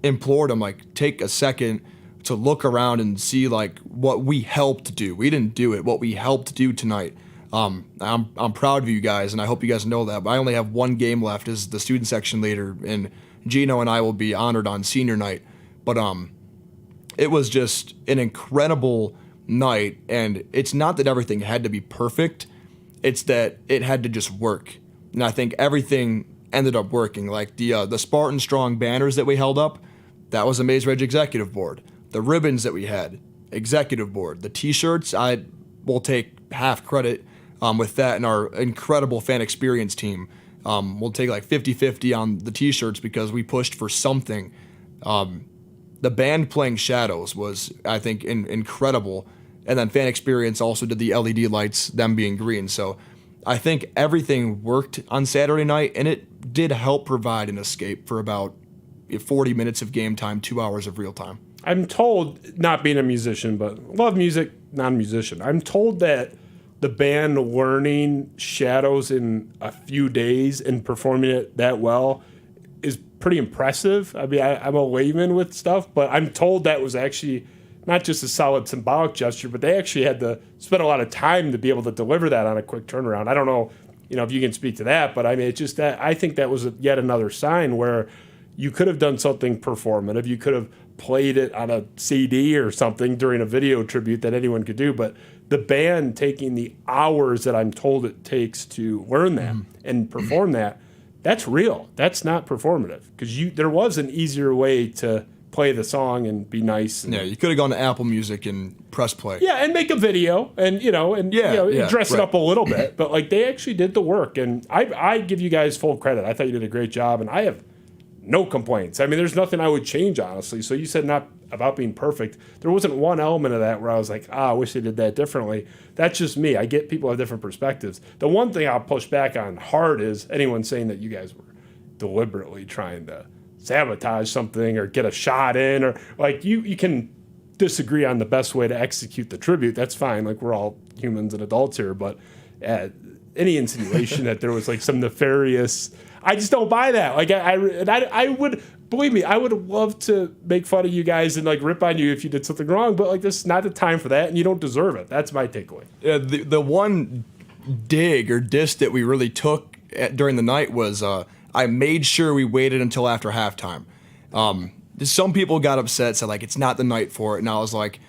implored him, take a second to look around and see, what we helped do. We didn't do it, what we helped do tonight. I'm proud of you guys, and I hope you guys know that, but I only have one game left as the student section leader, and Gino and I will be honored on senior night. But it was just an incredible night, and it's not that everything had to be perfect. It's that it had to just work. And I think everything ended up working. Like the Spartan Strong banners that we held up, that was a Maze Rage executive board. The ribbons that we had, executive board. The T-shirts, I will take half credit with that, and our incredible fan experience team. We'll take 50-50 on the T-shirts because we pushed for something. The band playing Shadows was, I think, incredible. And then fan experience also did the LED lights, them being green. So I think everything worked on Saturday night, and it did help provide an escape for about 40 minutes of game time, 2 hours of real time. I'm told, not being a musician, but love music, non-musician, I'm told that the band learning Shadows in a few days and performing it that well is pretty impressive. I mean, I'm a layman with stuff, but I'm told that was actually not just a solid symbolic gesture, but they actually had to spend a lot of time to be able to deliver that on a quick turnaround. I don't know, if you can speak to that, but I mean, it's just that I think that was yet another sign where you could have done something performative. You could have played it on a CD or something during a video tribute that anyone could do, but the band taking the hours that I'm told it takes to learn that and perform that's real. That's not performative, because there was an easier way to play the song and be nice. And, you could have gone to Apple Music and press play. Yeah, and make a video and dress it up a little bit. But they actually did the work, and I give you guys full credit. I thought you did a great job, and I have no complaints. I mean, there's nothing I would change, honestly. So you said not about being perfect. There wasn't one element of that where I was like, I wish they did that differently. That's just me. I get people have different perspectives. The one thing I'll push back on hard is anyone saying that you guys were deliberately trying to sabotage something or get a shot in, or you can disagree on the best way to execute the tribute. That's fine. We're all humans and adults here, but any insinuation that there was some nefarious, I just don't buy that. I would, believe me, I would have loved to make fun of you guys and rip on you if you did something wrong, but this is not the time for that, and you don't deserve it. That's my takeaway. Yeah, the one dig or diss that we really took during the night was I made sure we waited until after halftime. Some people got upset, said like it's not the night for it, and I was like,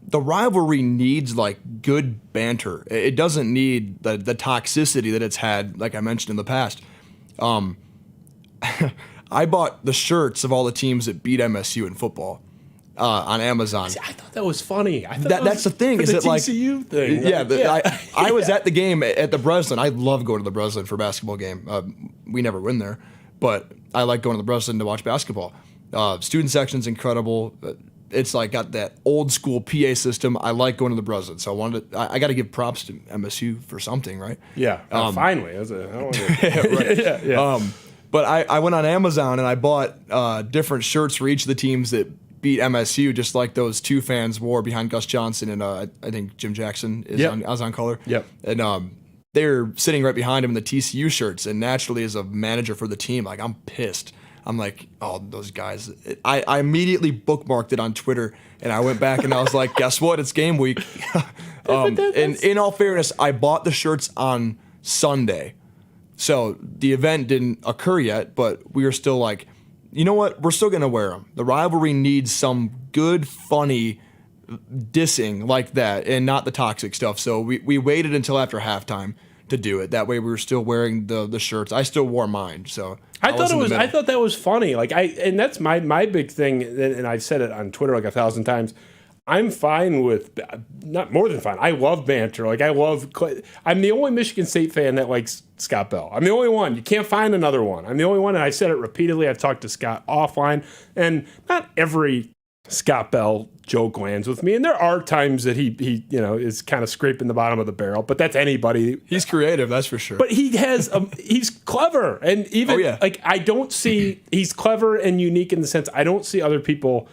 the rivalry needs like good banter. It doesn't need the toxicity that it's had, like I mentioned in the past. I bought the shirts of all the teams that beat MSU in football on Amazon. See, I thought that was funny. I thought that's the thing. Is the it like TCU thing? Yeah, I was at the game at the Breslin. I love going to the Breslin for a basketball game. We never win there, but I like going to the Breslin to watch basketball. Student section's incredible. It's like got that old school PA system. I like going to the Breslin, so I got to give props to MSU for something, right? Yeah, finally. Yeah. But I went on Amazon and I bought different shirts for each of the teams that beat MSU, just like those two fans wore behind Gus Johnson and I think Jim Jackson was on color. Yep. And they're sitting right behind him in the TCU shirts. And naturally, as a manager for the team, like I'm pissed. I'm like, oh, those guys. I immediately bookmarked it on Twitter and I went back and I was like, guess what? It's game week. And in all fairness, I bought the shirts on Sunday. So the event didn't occur yet, but we were still like, you know what? We're still going to wear them. The rivalry needs some good, funny dissing like that and not the toxic stuff. So we waited until after halftime to do it. That way we were still wearing the shirts. I still wore mine. So I thought that was funny. Like and that's my big thing, and I've said it on Twitter like 1,000 times. I'm fine with, not more than fine. I love banter. Like I'm the only Michigan State fan that likes Scott Bell. I'm the only one. You can't find another one. I'm the only one, and I said it repeatedly. I've talked to Scott offline, and not every Scott Bell joke lands with me. And there are times that he is kind of scraping the bottom of the barrel, but that's anybody. He's creative, that's for sure. But he has, he's clever, and even like I don't see he's clever and unique in the sense I don't see other people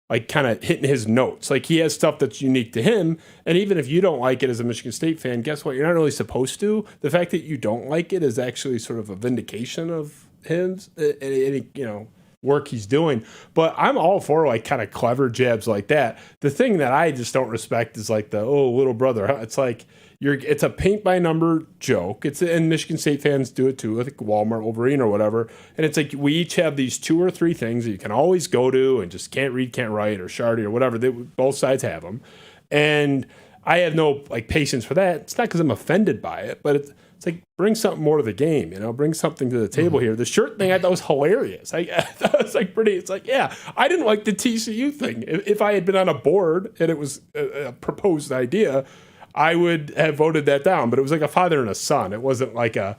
like kind of hitting his notes. Like he has stuff that's unique to him. And even if you don't like it as a Michigan State fan, guess what? You're not really supposed to. The fact that you don't like it is actually sort of a vindication of him and work he's doing. But I'm all for like kind of clever jabs like that. The thing that I just don't respect is like the, little brother. It's like it's a paint by number joke. And Michigan State fans do it too. I think Walmart, Wolverine or whatever. And it's like we each have these 2 or 3 things that you can always go to and just can't read, can't write, or Shardy or whatever. Both sides have them. And I have no like patience for that. It's not because I'm offended by it, but it's like bring something more to the game, bring something to the table here. The shirt thing I thought was hilarious. I thought it was like pretty. It's like, yeah, I didn't like the TCU thing. If I had been on a board and it was a proposed idea, I would have voted that down. But it was like a father and a son. It wasn't like a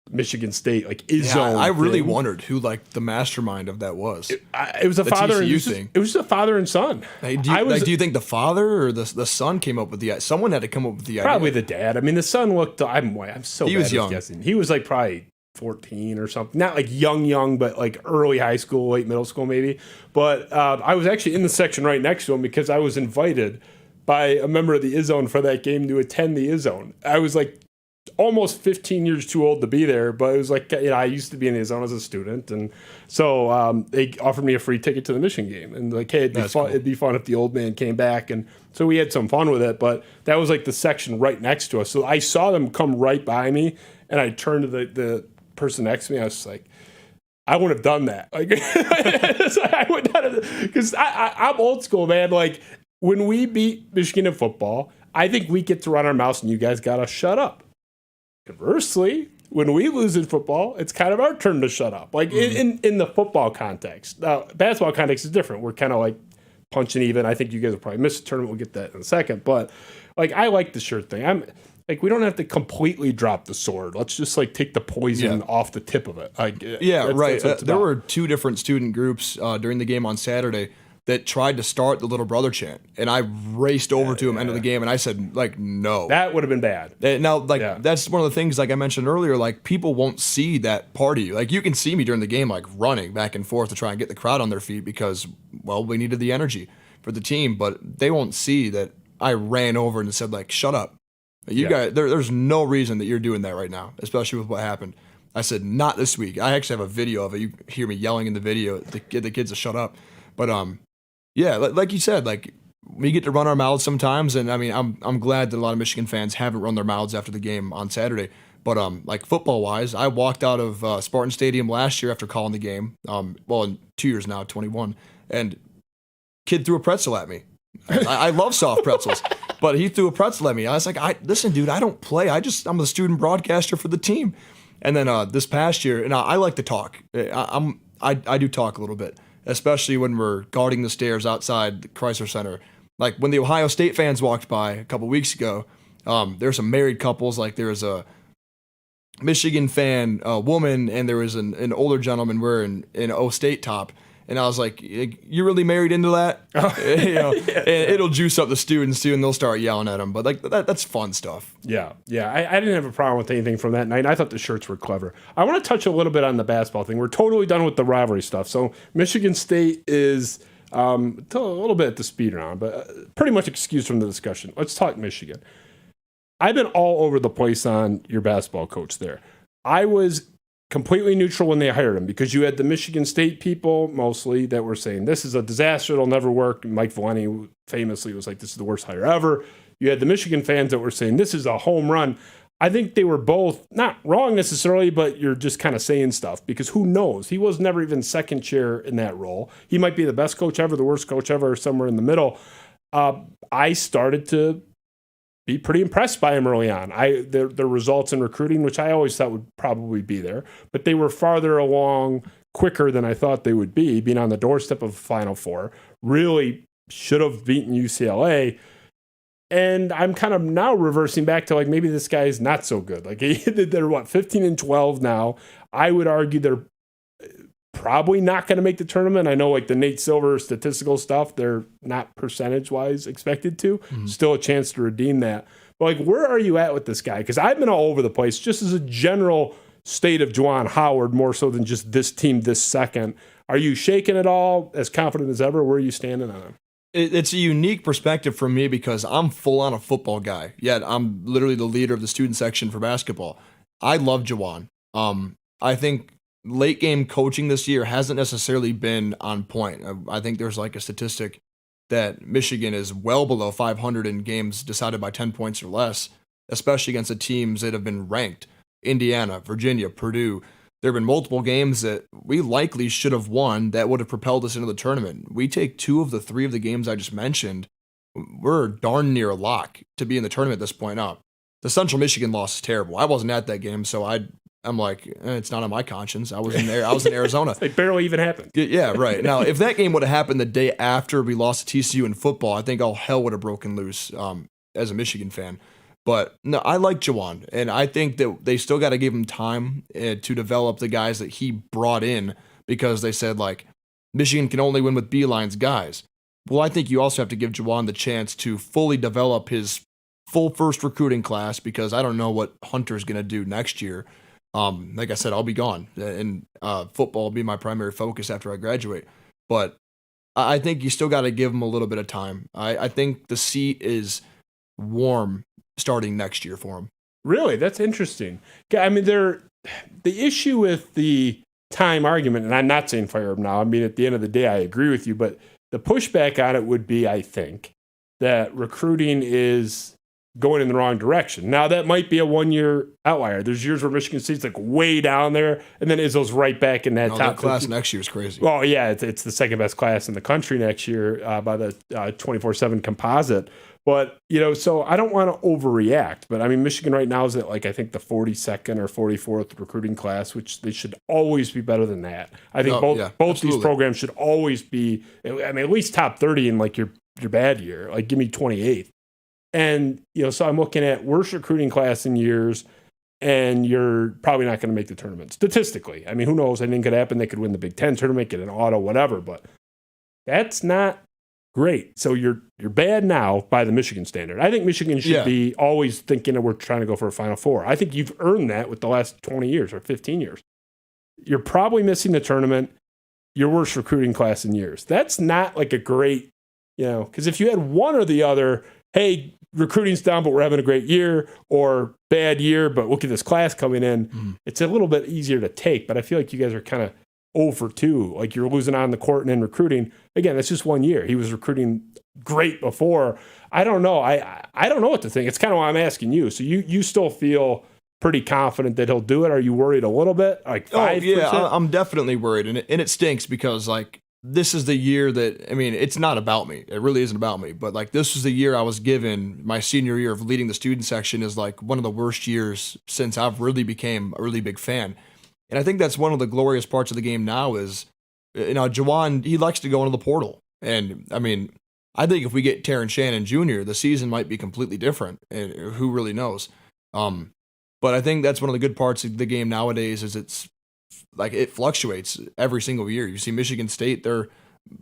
Michigan State like zone. I really wondered who like the mastermind of that was. It was a father and thing. It was just a father and son. Hey, do you think the father or the son came up with the idea? Someone had to come up with the idea. Probably the dad. I mean, the son looked. I'm so. He was young. Guessing. He was like probably 14 or something. Not like young, but like early high school, late middle school maybe. But I was actually in the section right next to him because I was invited by a member of the I-Zone for that game to attend the I-Zone. I was like almost 15 years too old to be there, but it was like, I used to be in the I-Zone as a student. And so they offered me a free ticket to the Michigan game. And like, hey, it'd be fun if the old man came back. And so we had some fun with it, but that was like the section right next to us. So I saw them come right by me and I turned to the person next to me. I was just like, I wouldn't have done that. Like, I would not have, because I'm old school, man. Like, when we beat Michigan in football, I think we get to run our mouths and you guys got to shut up. Conversely, when we lose in football, it's kind of our turn to shut up. Like in the football context. Now, basketball context is different. We're kind of like punching even. I think you guys will probably miss the tournament. We'll get that in a second. But like, I like the shirt thing. I'm like, we don't have to completely drop the sword. Let's just like take the poison off the tip of it. Like, right. There were 2 different student groups during the game on Saturday that tried to start the little brother chant, and I raced over to him end of the game, and I said, like, no. That would have been bad. Now, that's one of the things, like I mentioned earlier, like, people won't see that part of you. Like, you can see me during the game, like, running back and forth to try and get the crowd on their feet because, well, we needed the energy for the team, but they won't see that I ran over and said, like, shut up. You guys, there's no reason that you're doing that right now, especially with what happened. I said, not this week. I actually have a video of it. You hear me yelling in the video to get the kids to shut up. But, yeah, like you said, like we get to run our mouths sometimes, and I mean, I'm glad that a lot of Michigan fans haven't run their mouths after the game on Saturday. But like football wise, I walked out of Spartan Stadium last year after calling the game. In 2 years now, 21, and kid threw a pretzel at me. I love soft pretzels, but he threw a pretzel at me. I was like, listen, dude, I don't play. I'm the student broadcaster for the team. And then this past year, and I like to talk. I do talk a little bit, especially when we're guarding the stairs outside the Chrysler Center. Like when the Ohio State fans walked by a couple weeks ago, there's some married couples. Like there was a Michigan fan woman, and there was an older gentleman wearing an O State top. And I was like, "You really married into that?" And it'll juice up the students too, and they'll start yelling at them. But like that's fun stuff. Yeah. I didn't have a problem with anything from that night. I thought the shirts were clever. I want to touch a little bit on the basketball thing. We're totally done with the rivalry stuff. So Michigan State is a little bit at the speed round, but pretty much excused from the discussion. Let's talk Michigan. I've been all over the place on your basketball coach there. I was completely neutral when they hired him because you had the Michigan State people mostly that were saying this is a disaster, it'll never work. Mike Valenti famously was like, this is the worst hire ever. You had the Michigan fans that were saying this is a home run. I think they were both not wrong necessarily, but you're just kind of saying stuff because who knows? He was never even second chair in that role. He might be the best coach ever, the worst coach ever, or somewhere in the middle. I started to be pretty impressed by him early on. The results in recruiting, which I always thought would probably be there, but they were farther along quicker than I thought they would be, being on the doorstep of Final Four. Really should have beaten UCLA. And I'm kind of now reversing back to like maybe this guy is not so good. Like they're 15-12 now. I would argue they're probably not going to make the tournament. I know like the Nate Silver statistical stuff, they're not percentage-wise expected to. Mm-hmm. Still a chance to redeem that. But like, where are you at with this guy? Because I've been all over the place just as a general state of Juwan Howard, more so than just this team this second. Are you shaking at all? As confident as ever? Where are you standing on him? It's a unique perspective for me because I'm full on a football guy, yet I'm literally the leader of the student section for basketball. I love Juwan. I think late game coaching this year hasn't necessarily been on point. I think there's like a statistic that Michigan is well below 500 in games decided by 10 points or less, especially against the teams that have been ranked. Indiana, Virginia, Purdue. There have been multiple games that we likely should have won that would have propelled us into the tournament. We take 2 of the 3 of the games I just mentioned. We're darn near a lock to be in the tournament at this point up. The Central Michigan loss is terrible. I wasn't at that game, so I'm like, it's not on my conscience. I was in there. I was in Arizona. It barely even happened. Yeah, right. Now, if that game would have happened the day after we lost to TCU in football, I think all hell would have broken loose as a Michigan fan. But no, I like Juwan, and I think that they still got to give him time to develop the guys that he brought in because they said, like, Michigan can only win with Beeline's guys. Well, I think you also have to give Juwan the chance to fully develop his full first recruiting class because I don't know what Hunter's going to do next year. Like I said, I'll be gone, and football will be my primary focus after I graduate. But I think you still got to give him a little bit of time. I think the seat is warm starting next year for him. Really? That's interesting. I mean, the issue with the time argument, and I'm not saying fire him now. I mean, at the end of the day, I agree with you, but the pushback on it would be, I think, that recruiting is going in the wrong direction. Now, that might be a one-year outlier. There's years where Michigan State's like way down there, and then Izzo's right back in that top that class 50. Next year is crazy. Well, yeah, it's the second best class in the country next year by the 24/7 composite. But, so I don't want to overreact. But, I mean, Michigan right now is at, like, I think the 42nd or 44th recruiting class, which they should always be better than that. I think both these programs should always be, I mean, at least top 30 in, like, your bad year. Like, give me 28th. And, so I'm looking at worst recruiting class in years, and you're probably not going to make the tournament. Statistically. I mean, who knows? Anything could happen. They could win the Big Ten tournament, get an auto, whatever. But that's not great. So you're bad now by the Michigan standard. I think Michigan should be always thinking that we're trying to go for a Final Four. I think you've earned that with the last 20 years or 15 years. You're probably missing the tournament. Your worst recruiting class in years. That's not like a great, because if you had one or the other, hey, recruiting's down, but we're having a great year, or bad year, but look at this class coming in, it's a little bit easier to take. But I feel like you guys are kind of 0 for 2. Like you're losing on the court and in recruiting. Again, that's just 1 year. He was recruiting great before. I don't know. I don't know what to think. It's kind of why I'm asking you. So you still feel pretty confident that he'll do it? Are you worried a little bit? Like 5%? Oh, yeah, I'm definitely worried. And it stinks because, like, this is the year that, I mean, it's not about me. It really isn't about me. But, like, this was the year I was given. My senior year of leading the student section is, like, one of the worst years since I've really became a really big fan. And I think that's one of the glorious parts of the game now is, Juwan, he likes to go into the portal. And, I mean, I think if we get Terrence Shannon Jr., the season might be completely different. And who really knows? But I think that's one of the good parts of the game nowadays is it's like it fluctuates every single year. You see Michigan State, they're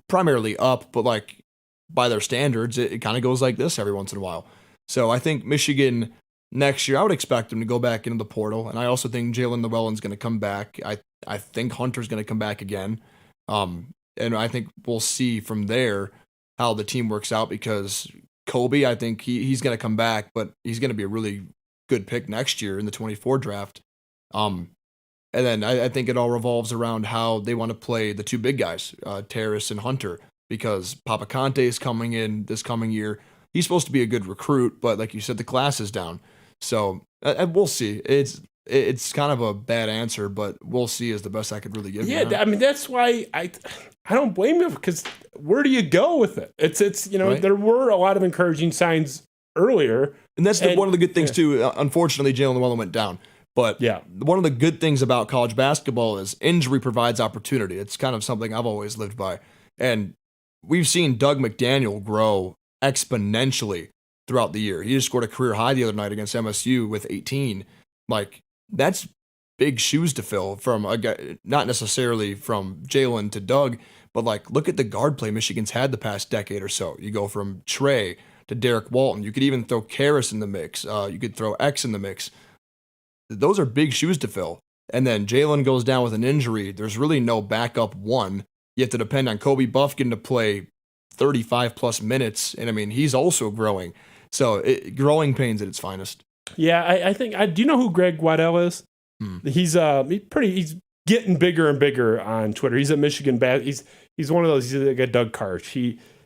primarily up, but like by their standards, it kind of goes like this every once in a while. So I think Michigan next year, I would expect them to go back into the portal. And I also think Jalen Llewellyn's going to come back. I think Hunter's going to come back again. And I think we'll see from there how the team works out because Kobe, I think he's going to come back, but he's going to be a really good pick next year in the 24 draft. And then I think it all revolves around how they want to play the two big guys, Terrace and Hunter, because Papa Conte is coming in this coming year. He's supposed to be a good recruit, but like you said, the class is down. So we'll see. It's kind of a bad answer, but we'll see is the best I could really give you. Yeah, I mean, that's why I don't blame you because where do you go with it? It's right? There were a lot of encouraging signs earlier. And that's one of the good things, too. Unfortunately, Jalen Llewellyn went down. But one of the good things about college basketball is injury provides opportunity. It's kind of something I've always lived by. And we've seen Doug McDaniel grow exponentially throughout the year. He just scored a career high the other night against MSU with 18. Like, that's big shoes to fill from a guy, not necessarily from Jalen to Doug, but like, look at the guard play Michigan's had the past decade or so. You go from Trey to Derek Walton. You could even throw Karras in the mix. You could throw X in the mix. Those are big shoes to fill. And then Jalen goes down with an injury. There's really no backup one. You have to depend on Kobe Buffkin to play 35 plus minutes. And I mean, he's also growing. So growing pains at its finest. Yeah, I think. Do you know who Greg Waddell is? He's getting bigger and bigger on Twitter. He's at Michigan. He's one of those. He's like a Doug Karsh.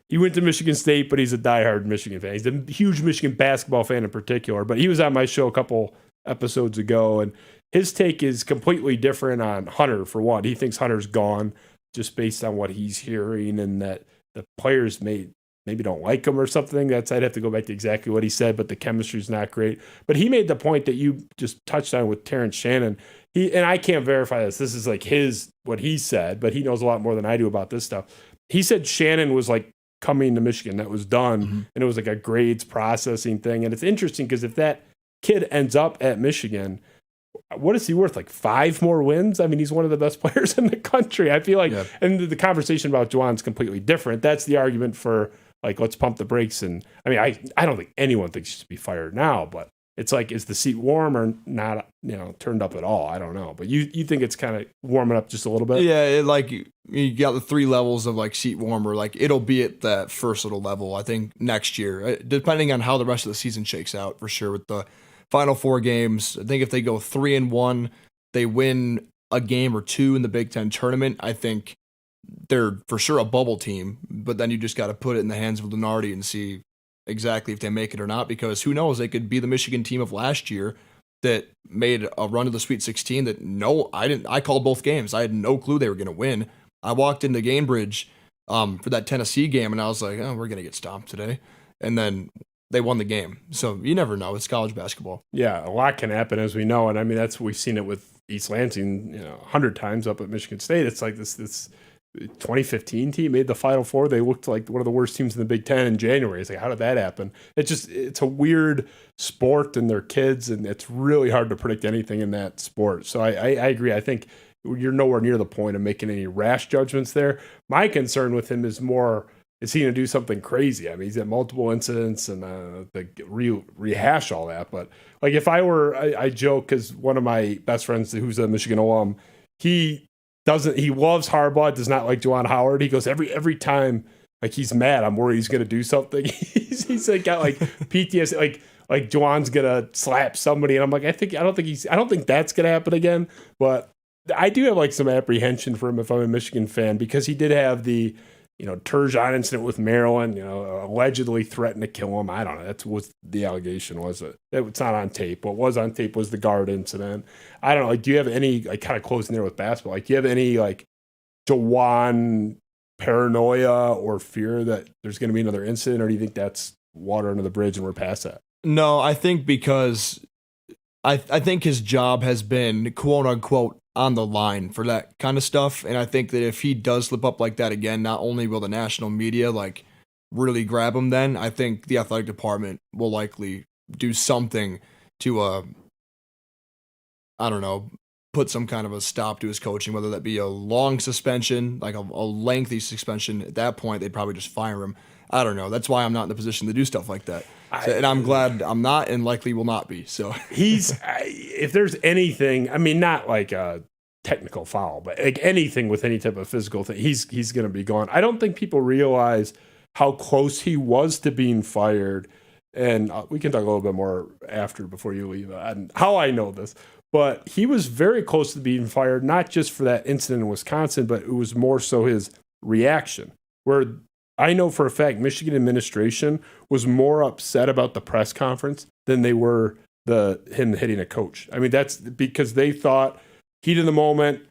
He went to Michigan State, but he's a diehard Michigan fan. He's a huge Michigan basketball fan in particular. But he was on my show a couple episodes ago, and his take is completely different on Hunter, for one. He thinks Hunter's gone just based on what he's hearing and that the players maybe don't like him or something. I'd have to go back to exactly what he said, but the chemistry's not great. But he made the point that you just touched on with Terrence Shannon. And I can't verify this. This is like what he said, but he knows a lot more than I do about this stuff. He said Shannon was like coming to Michigan. That was done. And it was like a grades processing thing. And it's interesting because if that kid ends up at Michigan, what is he worth? Like 5 more wins? I mean, he's one of the best players in the country. I feel like, and the conversation about Juwan's completely different. That's the argument for like, let's pump the brakes. And I mean, I don't think anyone thinks he should be fired now, but it's like, is the seat warm or not, turned up at all? I don't know. But you think it's kind of warming up just a little bit? Yeah, like you got the 3 levels of like seat warmer. Like it'll be at that first little level, I think, next year, depending on how the rest of the season shakes out for sure with the final 4 games. I think if they go 3-1, they win a game or 2 in the Big Ten tournament, I think they're for sure a bubble team, but then you just got to put it in the hands of Lunardi and see exactly if they make it or not, because who knows, they could be the Michigan team of last year that made a run to the Sweet 16 that I called both games. I had no clue they were going to win. I walked into Gainbridge for that Tennessee game and I was like, oh, we're going to get stomped today. And then they won the game. So you never know. It's college basketball. Yeah, a lot can happen, as we know. And I mean, we've seen it with East Lansing 100 times up at Michigan State. It's like this 2015 team made the Final Four. They looked like one of the worst teams in the Big Ten in January. It's like, how did that happen? It's a weird sport and they're kids, and it's really hard to predict anything in that sport. So I agree. I think you're nowhere near the point of making any rash judgments there. My concern with him is more, is he going to do something crazy? I mean, he's had multiple incidents and rehash all that. But like if I joke because one of my best friends who's a Michigan alum, he loves Harbaugh, does not like Juwan Howard. He goes every time like he's mad, I'm worried he's going to do something. he's like got like PTSD, like Juwan's going to slap somebody. And I'm like, I don't think that's going to happen again. But I do have like some apprehension for him if I'm a Michigan fan, because he did have the Turgeon incident with Maryland, allegedly threatened to kill him. I don't know. That's what the allegation was. It's not on tape. What was on tape was the guard incident. I don't know. Like, do you have any, like, kind of closing there with basketball? Like, do you have any, like, Jawan paranoia or fear that there's going to be another incident, or do you think that's water under the bridge and we're past that? No, I think because I think his job has been, quote unquote, on the line for that kind of stuff. And I think that if he does slip up like that again, not only will the national media like really grab him, then I think the athletic department will likely do something to, I don't know, put some kind of a stop to his coaching, whether that be a long suspension, like a lengthy suspension. At that point, they'd probably just fire him. I don't know. That's why I'm not in the position to do stuff like that. And I'm glad I'm not, and likely will not be. So if there's anything, I mean, not like a technical foul, but like anything with any type of physical thing, he's going to be gone. I don't think people realize how close he was to being fired. And we can talk a little bit more after, before you leave, and how I know this. But he was very close to being fired, not just for that incident in Wisconsin, but it was more so his reaction, where I know for a fact Michigan administration was more upset about the press conference than they were him hitting a coach. I mean, that's because they thought heat of the moment,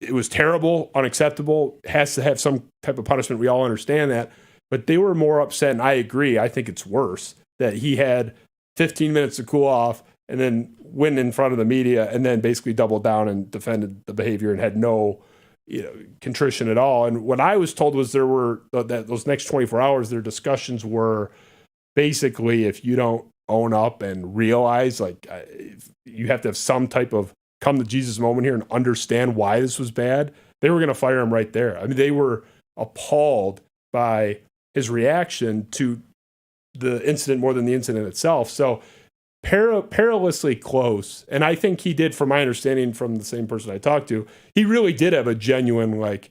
it was terrible, unacceptable, has to have some type of punishment. We all understand that. But they were more upset, and I agree, I think it's worse, that he had 15 minutes to cool off and then went in front of the media and then basically doubled down and defended the behavior and had no contrition at all. And what I was told was there were that those next 24 hours, their discussions were basically, if you don't own up and realize, like, you have to have some type of come to Jesus moment here and understand why this was bad, they were going to fire him right there. I mean, they were appalled by his reaction to the incident more than the incident itself. So perilously close. And I think he did, from my understanding from the same person I talked to, he really did have a genuine, like,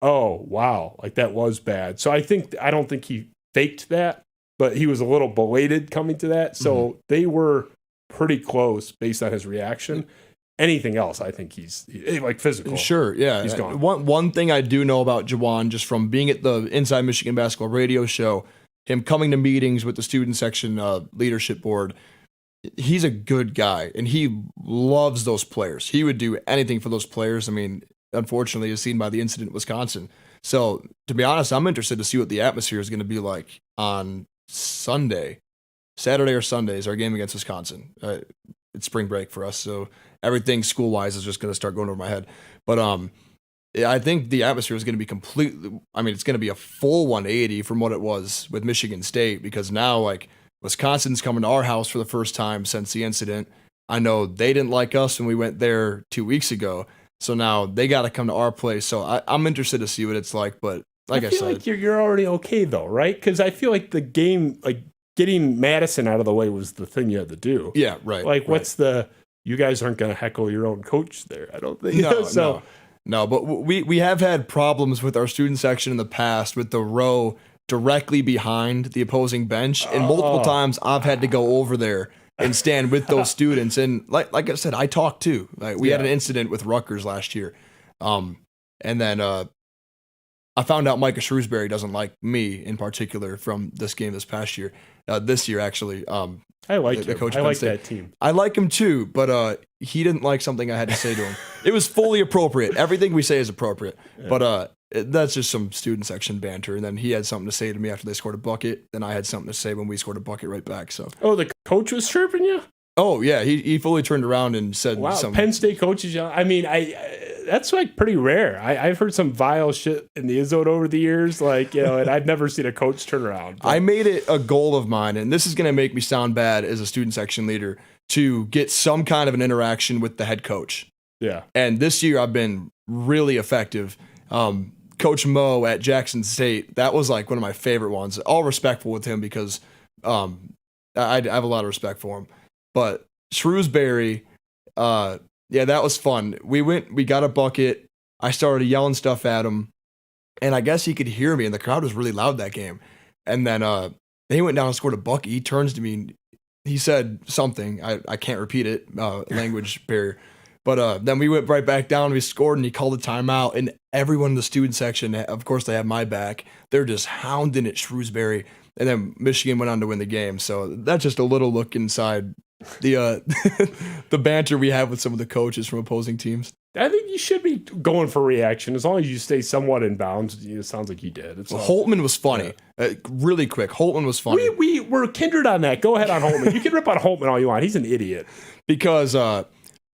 oh, wow, like that was bad. So I don't think he faked that, but he was a little belated coming to that. So they were pretty close based on his reaction. Anything else, I think he's like physical. Sure, yeah. He's gone. One thing I do know about Jawan, just from being at the Inside Michigan Basketball radio show, him coming to meetings with the student section leadership board, he's a good guy, and he loves those players. He would do anything for those players. I mean, unfortunately, as seen by the incident in Wisconsin. So, to be honest, I'm interested to see what the atmosphere is going to be like on Saturday or Sunday is our game against Wisconsin. It's spring break for us, so everything school-wise is just going to start going over my head. But I think the atmosphere is going to be completely, I mean, it's going to be a full 180 from what it was with Michigan State, because now, like, Wisconsin's coming to our house for the first time since the incident. I know they didn't like us when we went there 2 weeks ago, so now they got to come to our place. So I'm interested to see what it's like, but like I said, like you're already okay though, right? Because I feel like the game, like getting Madison out of the way, was the thing you had to do. Yeah, right. Like, what's you guys aren't going to heckle your own coach there, I don't think. No, but we have had problems with our student section in the past with the row directly behind the opposing bench, and multiple times I've had to go over there and stand with those students. And like I said, I talked too. Like, we had an incident with Rutgers last year, and then I found out Micah Shrewsbury doesn't like me in particular from this game this past year. This year, actually. I like him. I like that team. I like him too, but he didn't like something I had to say to him. It was fully appropriate. Everything we say is appropriate. Yeah. But that's just some student section banter. And then he had something to say to me after they scored a bucket. Then I had something to say when we scored a bucket right back. So. Oh, the coach was chirping you? Oh, yeah. He fully turned around and said something. Penn State coaches. I mean, that's like pretty rare. I've heard some vile shit in the Izzone over the years, like, and I've never seen a coach turn around. But. I made it a goal of mine, and this is going to make me sound bad as a student section leader, to get some kind of an interaction with the head coach. Yeah. And this year I've been really effective. Coach Mo at Jackson State, that was like one of my favorite ones. All respectful with him because I have a lot of respect for him. But Shrewsbury, yeah, that was fun. We got a bucket. I started yelling stuff at him, and I guess he could hear me, and the crowd was really loud that game. And then he went down and scored a bucket. He turns to me, and he said something. I can't repeat it, language barrier. But then we went right back down. We scored, and he called a timeout. And everyone in the student section, of course, they have my back. They're just hounding at Shrewsbury. And then Michigan went on to win the game. So that's just a little look inside the the banter we have with some of the coaches from opposing teams. I think you should be going for reaction as long as you stay somewhat in bounds. It sounds like you did. Holtman was funny. Really quick, Holtman was funny. We're kindred on that. Go ahead on Holtman. You can rip on Holtman all you want. He's an idiot. Because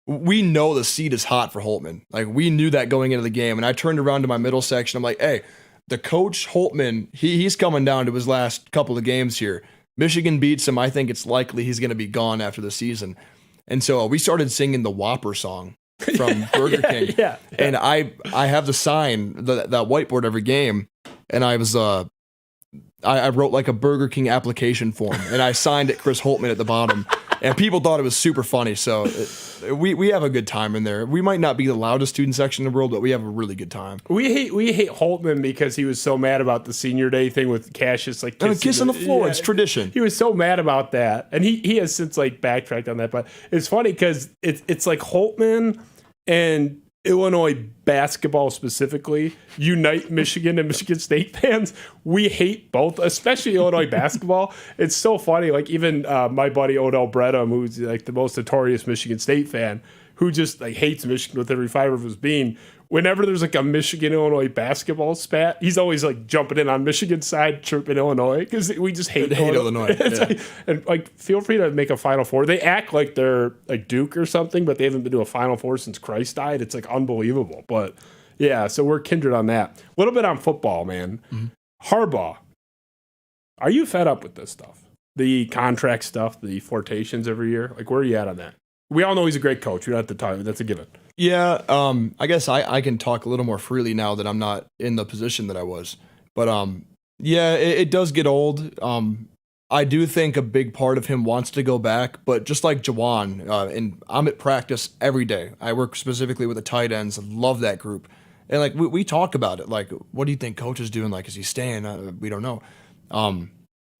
we know the seat is hot for Holtman. Like, we knew that going into the game. And I turned around to my middle section. I'm like, hey, the coach Holtman, he's coming down to his last couple of games here. Michigan beats him. I think it's likely he's going to be gone after the season. And so we started singing the Whopper song from Burger King. Yeah. And I have the sign, that whiteboard every game. And I was I wrote like a Burger King application form, and I signed it Chris Holtman at the bottom. And people thought it was super funny. So we have a good time in there. We might not be the loudest student section in the world, but we have a really good time. We hate Holtman because he was so mad about the senior day thing with Cassius like kissing the floor. It's tradition. He was so mad about that, and he has since like backtracked on that. But it's funny because it's like Holtman and Illinois basketball specifically unite Michigan and Michigan State fans. We hate both, especially Illinois basketball. It's so funny. Like, even my buddy Odell Bredum, who's like the most notorious Michigan State fan, who just like hates Michigan with every fiber of his being. Whenever there's like a Michigan-Illinois basketball spat, he's always like jumping in on Michigan's side, chirping Illinois, because we just hate Illinois. Yeah. And like, feel free to make a Final Four. They act like they're like Duke or something, but they haven't been to a Final Four since Christ died. It's like unbelievable. But yeah, so we're kindred on that. A little bit on football, man. Mm-hmm. Harbaugh, are you fed up with this stuff? The contract stuff, the flirtations every year? Like, where are you at on that? We all know he's a great coach. We don't have to talk. That's a given. Yeah, I guess I can talk a little more freely now that I'm not in the position that I was. But yeah, it does get old. I do think a big part of him wants to go back, but just like Jawan, and I'm at practice every day. I work specifically with the tight ends. I love that group. And like we talk about it. Like, what do you think coach is doing? Like, is he staying? We don't know.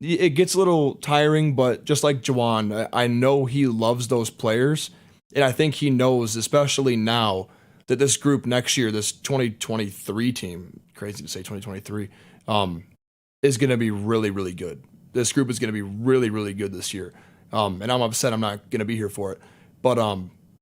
It gets a little tiring, but just like Jawan, I know he loves those players. And I think he knows, especially now, that this group next year, this 2023 team, crazy to say 2023, is going to be really, really good. This group is going to be really, really good this year. And I'm upset I'm not going to be here for it. But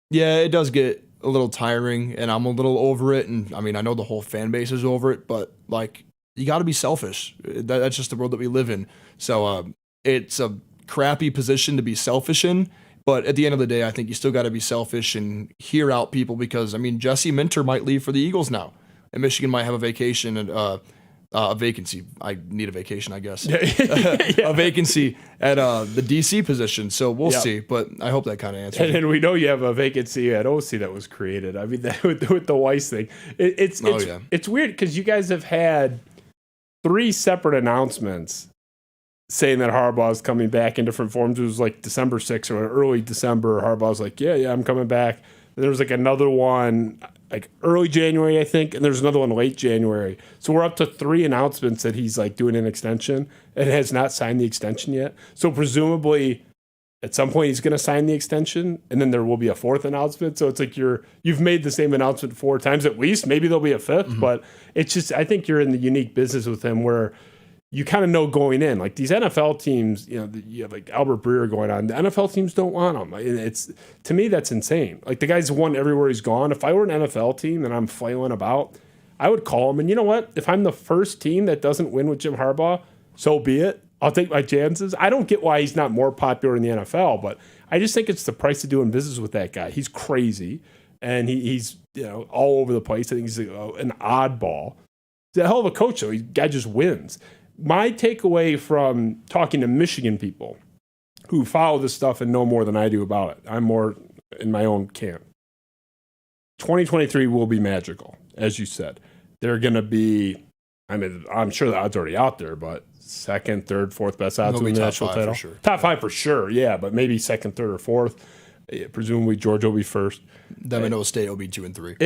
yeah, it does get a little tiring, and I'm a little over it. And I mean, I know the whole fan base is over it, but like, you got to be selfish. That's just the world that we live in. So it's a crappy position to be selfish in. But at the end of the day, I think you still got to be selfish and hear out people, because, I mean, Jesse Minter might leave for the Eagles now, and Michigan might have a vacation and a vacancy. I need a vacation, I guess. A vacancy at the DC position. So we'll see. But I hope that kind of answers. And we know you have a vacancy at OC that was created. I mean, with the Weiss thing, it's weird because you guys have had 3 separate announcements saying that Harbaugh is coming back in different forms. It was like December 6th or early December. Harbaugh's like, yeah, I'm coming back. And there was like another one like early January, I think, and there's another one late January. So we're up to 3 announcements that he's like doing an extension and has not signed the extension yet. So presumably at some point he's going to sign the extension, and then there will be a 4th announcement. So it's like you've made the same announcement 4 times at least. Maybe there'll be a 5th, but it's just, I think you're in the unique business with him where you kind of know going in, like these NFL teams, you have like Albert Breer going on. The NFL teams don't want him. It's, to me, that's insane. Like, the guy's won everywhere he's gone. If I were an NFL team and I'm flailing about, I would call him. And you know what? If I'm the first team that doesn't win with Jim Harbaugh, so be it. I'll take my chances. I don't get why he's not more popular in the NFL, but I just think it's the price of doing business with that guy. He's crazy, and he's all over the place. I think he's an oddball. He's a hell of a coach, though. The guy just wins. My takeaway from talking to Michigan people who follow this stuff and know more than I do about it, I'm more in my own camp. 2023 will be magical, as you said. They're going to be, I mean, I'm sure the odds are already out there, but 2nd, 3rd, 4th best odds to win the national title. Sure. Top 5 for sure, yeah, but maybe 2nd, 3rd, or 4th. Presumably Georgia will be 1st. Then Ohio State will be 2 and 3.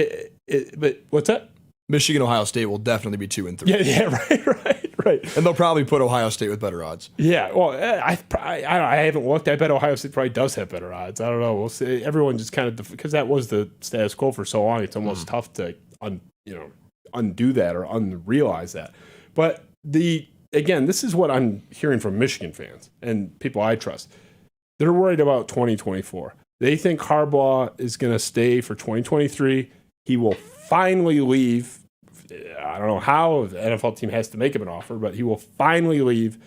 But what's that? Michigan, Ohio State will definitely be 2 and 3. Yeah, right. Right. And they'll probably put Ohio State with better odds. Yeah, well, I haven't looked. I bet Ohio State probably does have better odds. I don't know. We'll see. Everyone just kind of, because that was the status quo for so long, it's almost tough to undo that or unrealize that. But again, this is what I'm hearing from Michigan fans and people I trust. They're worried about 2024. They think Harbaugh is going to stay for 2023. He will finally leave. I don't know how the NFL team has to make him an offer, but he will finally leave.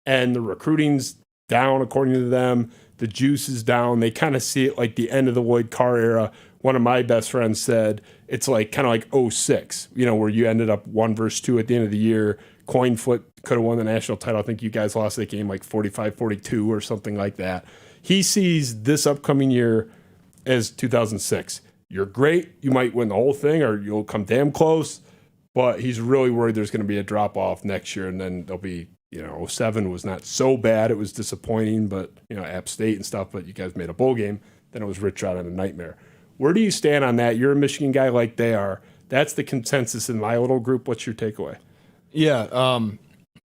And the recruiting's down, according to them. The juice is down. They kind of see it like the end of the Lloyd Carr era. One of my best friends said it's like kind of like 06, where you ended up 1-2 at the end of the year. Coin flip, could have won the national title. I think you guys lost that game like 45-42 or something like that. He sees this upcoming year as 2006. You're great. You might win the whole thing or you'll come damn close. But he's really worried there's going to be a drop-off next year, and then there'll be, 07 was not so bad. It was disappointing, but, App State and stuff, but you guys made a bowl game. Then it was Rich Rod and a nightmare. Where do you stand on that? You're a Michigan guy like they are. That's the consensus in my little group. What's your takeaway? Yeah,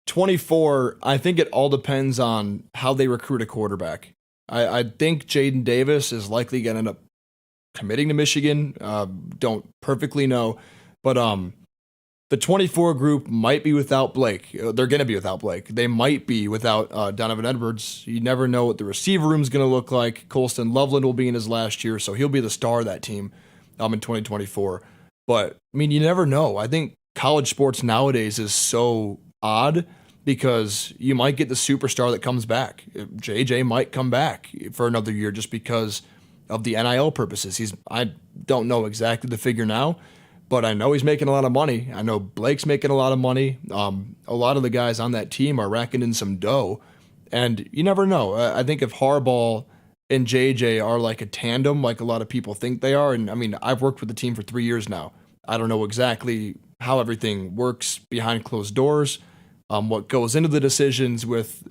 24, I think it all depends on how they recruit a quarterback. I think Jaden Davis is likely going to end up committing to Michigan. Don't perfectly know. But the 24 group might be without Blake. They're going to be without Blake. They might be without Donovan Edwards. You never know what the receiver room is going to look like. Colston Loveland will be in his last year, so he'll be the star of that team in 2024. But, you never know. I think college sports nowadays is so odd because you might get the superstar that comes back. JJ might come back for another year just because of the NIL purposes. I don't know exactly the figure now, but I know he's making a lot of money. I know Blake's making a lot of money. A lot of the guys on that team are racking in some dough, and you never know. I think if Harbaugh and JJ are like a tandem, like a lot of people think they are, and I've worked with the team for 3 years now. I don't know exactly how everything works behind closed doors, what goes into the decisions with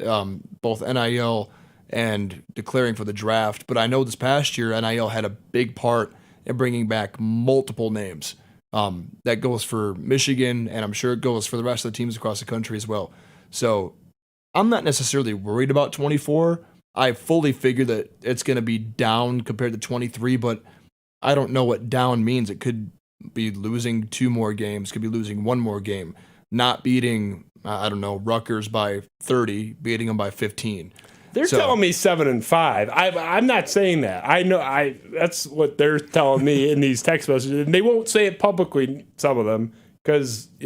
both NIL and declaring for the draft. But I know this past year, NIL had a big part in bringing back multiple names. That goes for Michigan, and I'm sure it goes for the rest of the teams across the country as well. So I'm not necessarily worried about 24. I fully figure that it's going to be down compared to 23, but I don't know what down means. It could be losing 2 more games, could be losing 1 more game, not beating, Rutgers by 30, beating them by 15. They're telling me 7-5. I'm not saying that. I know that's what they're telling me in these text messages. And they won't say it publicly, some of them, because I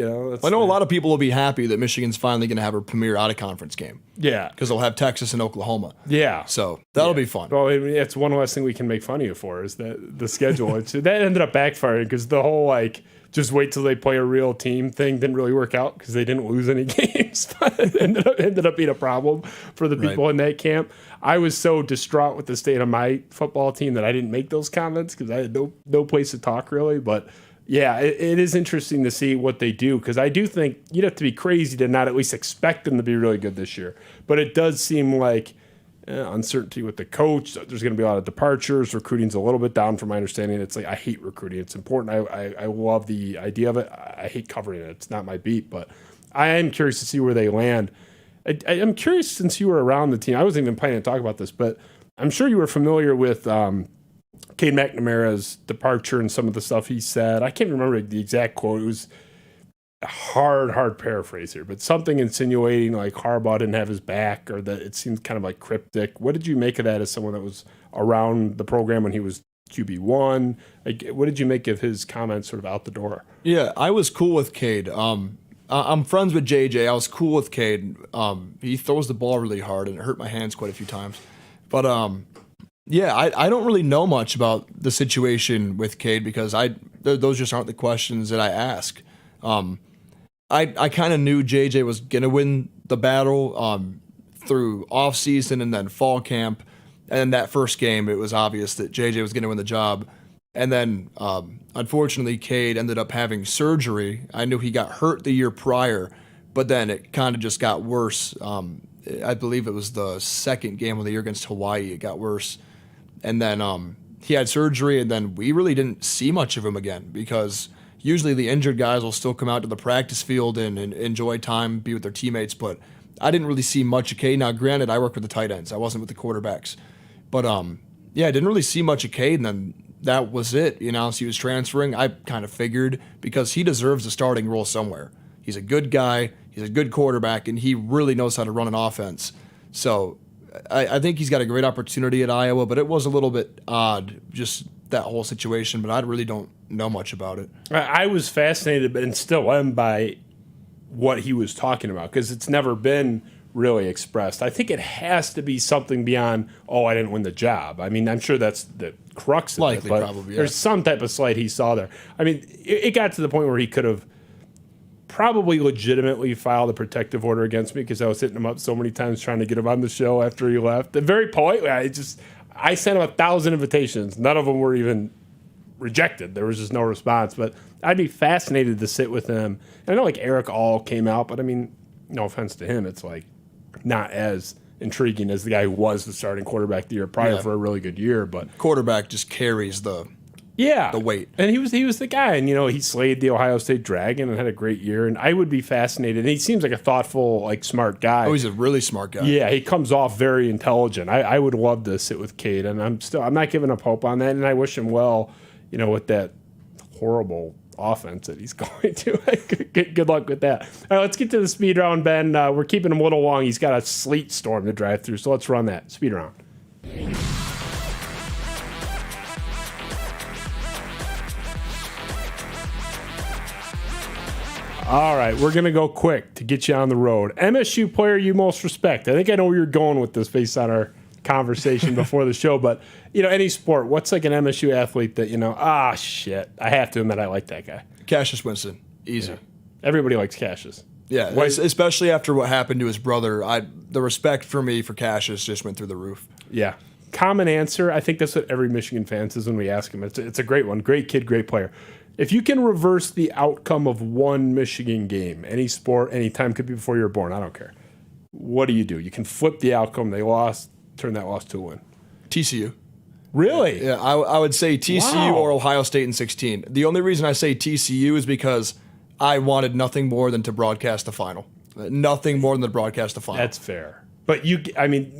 know a lot of people will be happy that Michigan's finally going to have a premier out-of-conference game. Yeah. Because they'll have Texas and Oklahoma. Yeah. So that'll be fun. Well, it's one less thing we can make fun of you for is that the schedule. That ended up backfiring because the whole, just wait till they play a real team thing didn't really work out because they didn't lose any games. But it ended up being a problem for the people in that camp. I was so distraught with the state of my football team that I didn't make those comments because I had no place to talk really. But yeah, it is interesting to see what they do because I do think you'd have to be crazy to not at least expect them to be really good this year. But it does seem like uncertainty with the coach. There's going to be a lot of departures. Recruiting's a little bit down from my understanding. It's like I hate recruiting. It's important. I love the idea of it. I hate covering it. It's not my beat, but I am curious to see where they land. I'm curious since you were around the team. I wasn't even planning to talk about this, but I'm sure you were familiar with Cade McNamara's departure and some of the stuff he said. I can't remember the exact quote. It was a hard paraphrase here, but something insinuating like Harbaugh didn't have his back or that it seemed kind of like cryptic. What did you make of that as someone that was around the program when he was QB1? What did you make of his comments sort of out the door? Yeah, I was cool with Cade. I'm friends with JJ. I was cool with Cade. He throws the ball really hard and it hurt my hands quite a few times. But I don't really know much about the situation with Cade because those just aren't the questions that I ask. I kind of knew JJ was going to win the battle through offseason and then fall camp. And then that first game, it was obvious that JJ was going to win the job. And then, unfortunately, Cade ended up having surgery. I knew he got hurt the year prior, but then it kind of just got worse. I believe it was the second game of the year against Hawaii. It got worse. And then he had surgery, and then we really didn't see much of him again because usually the injured guys will still come out to the practice field and enjoy time, be with their teammates. But I didn't really see much of Cade. Now, granted, I worked with the tight ends. I wasn't with the quarterbacks. But, yeah, I didn't really see much of Cade, and then that was it. You know, so he was transferring. I kind of figured because he deserves a starting role somewhere. He's a good guy. He's a good quarterback, and he really knows how to run an offense. So I think he's got a great opportunity at Iowa, but it was a little bit odd, just that whole situation. But I really don't know much about it. I was fascinated and still am by what he was talking about because it's never been really expressed. I think it has to be something beyond, I didn't win the job. I mean, I'm sure that's the crux of it, but probably, yeah. There's some type of slight he saw there. I mean, it got to the point where he could have probably legitimately filed a protective order against me because I was hitting him up so many times trying to get him on the show after he left. And very politely, I sent him 1,000 invitations. None of them were even rejected. There was just no response. But I'd be fascinated to sit with him. And I know like Eric All came out, but I mean, no offense to him, it's like not as intriguing as the guy who was the starting quarterback the year prior for a really good year. But quarterback just carries the weight. And he was the guy. And, he slayed the Ohio State Dragon and had a great year. And I would be fascinated. And he seems like a thoughtful, like smart guy. Oh, he's a really smart guy. Yeah, he comes off very intelligent. I would love to sit with Cade. And I'm not giving up hope on that. And I wish him well, with that horrible offense that he's going to. Good luck with that. All right, let's get to the speed round, Ben. We're keeping him a little long. He's got a sleet storm to drive through. So let's run that speed round. All right, we're going to go quick to get you on the road. MSU player you most respect. I think I know where you're going with this based on our conversation before the show, but, any sport, what's like an MSU athlete that, shit, I have to admit I like that guy. Cassius Winston. Easy. Yeah. Everybody likes Cassius. Yeah, especially after what happened to his brother. The respect for me for Cassius just went through the roof. Yeah. Common answer. I think that's what every Michigan fan says when we ask him. It's a great one. Great kid, great player. If you can reverse the outcome of one Michigan game, any sport, any time, could be before you were born, I don't care. What do? You can flip the outcome. They lost, turn that loss to a win. TCU. Really? Yeah, I would say TCU or Ohio State in 16. The only reason I say TCU is because I wanted nothing more than to broadcast the final. Nothing more than to broadcast the final. That's fair. But you're coming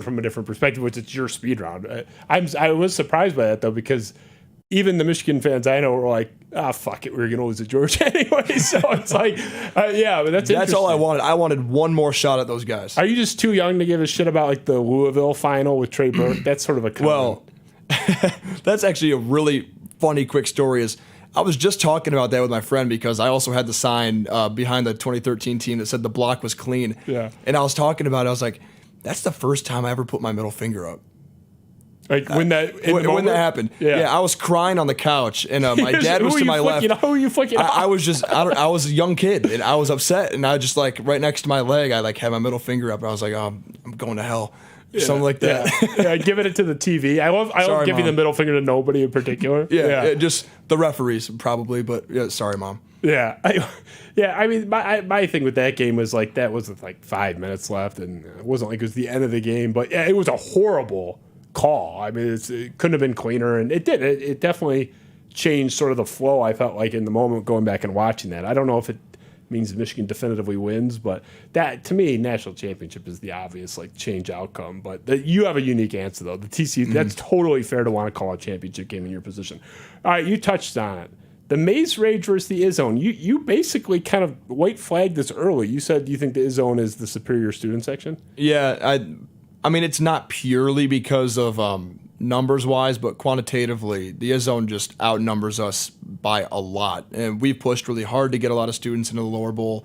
from a different perspective, which it's your speed round. I was surprised by that, though, because even the Michigan fans I know were like, fuck it, we were going to lose to Georgia anyway. So it's like, but that's all I wanted. I wanted one more shot at those guys. Are you just too young to give a shit about like the Louisville final with Trey Burke? That's sort of a common. Well, that's actually a really funny quick story. I was just talking about that with my friend because I also had the sign behind the 2013 team that said the block was clean. Yeah. And I was talking about it. I was like, that's the first time I ever put my middle finger up. Like when that happened, I was crying on the couch, and my dad was to my left. Who are you flicking? I was a young kid, and I was upset, and I just like right next to my leg, I like had my middle finger up, and I was like, I'm going to hell, something like that. Yeah, giving it to the TV. I love giving the middle finger to nobody in particular. Just the referees probably, but sorry, Mom. Yeah. I mean, my thing with that game was like that was with like 5 minutes left, and it wasn't like it was the end of the game, but it was a horrible call. I mean, it couldn't have been cleaner, and it did. It definitely changed sort of the flow, I felt like, in the moment going back and watching that. I don't know if it means Michigan definitively wins, but that, to me, national championship is the obvious, like, change outcome. But you have a unique answer, though. The TCU, that's totally fair to want to call a championship game in your position. All right, you touched on it. The Maze Rage versus the Izzone. You basically kind of white flagged this early. You said you think the Izzone is the superior student section? Yeah, I mean, it's not purely because of numbers-wise, but quantitatively, the Izzone just outnumbers us by a lot. And we've pushed really hard to get a lot of students into the lower bowl.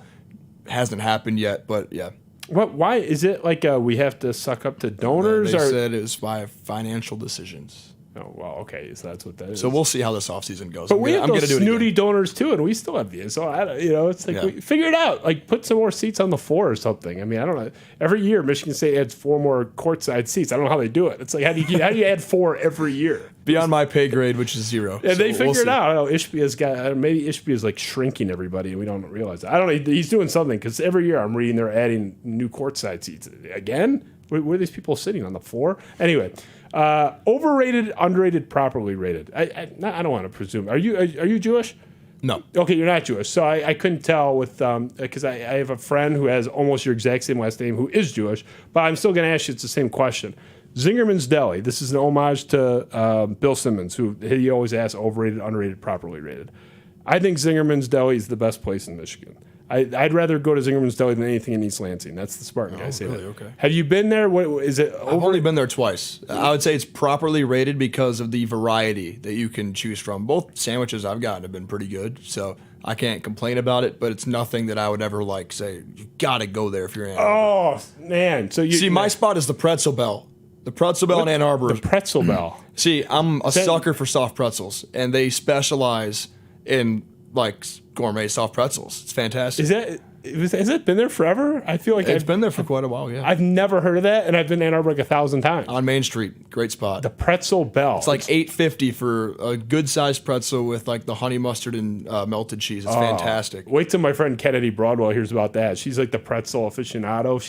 Hasn't happened yet, but yeah. Why? Is it like we have to suck up to donors? They said it was by financial decisions. Oh, well, okay, so that's what that is. So we'll see how this offseason goes. But we have those snooty donors, too, and we still have these. So, it's like, figure it out. Like, put some more seats on the floor or something. I mean, I don't know. Every year, Michigan State adds 4 more courtside seats. I don't know how they do it. It's like, how do you add 4 every year? Beyond my pay grade, which is 0. Yeah, so they figure it out. I don't know. Maybe Ishbia is like shrinking everybody, and we don't realize it. I don't know. He's doing something, because every year I'm reading they're adding new courtside seats. Again? Where are these people sitting on the floor? Anyway, overrated, underrated, properly rated. I don't want to presume. Are you Jewish? No. Okay, you're not Jewish. So I couldn't tell with because I have a friend who has almost your exact same last name who is Jewish, but I'm still going to ask you it's the same question. Zingerman's Deli. This is an homage to Bill Simmons, who he always asks overrated, underrated, properly rated. I think Zingerman's Deli is the best place in Michigan. I'd rather go to Zingerman's Deli than anything in East Lansing. That's the Spartan guy saying really? that. Okay. Have you been there? What is it? I've only been there twice. I would say it's properly rated because of the variety that you can choose from. Both sandwiches I've gotten have been pretty good, so I can't complain about it. But it's nothing that I would ever say you got to go there if you're in Ann Arbor. Oh man! So you see, my spot is the Pretzel Bell. The Pretzel Bell in Ann Arbor. The Pretzel Bell. See, I'm a sucker for soft pretzels, and they specialize in gourmet soft pretzels. It's fantastic. Has it been there forever? I feel like It's been there for quite a while, yeah. I've never heard of that, and I've been to Ann Arbor 1,000 times. On Main Street, great spot. The Pretzel Bell. It's like $8.50 for a good-sized pretzel with the honey mustard and melted cheese. It's fantastic. Wait till my friend Kennedy Broadwell hears about that. She's like the pretzel aficionado.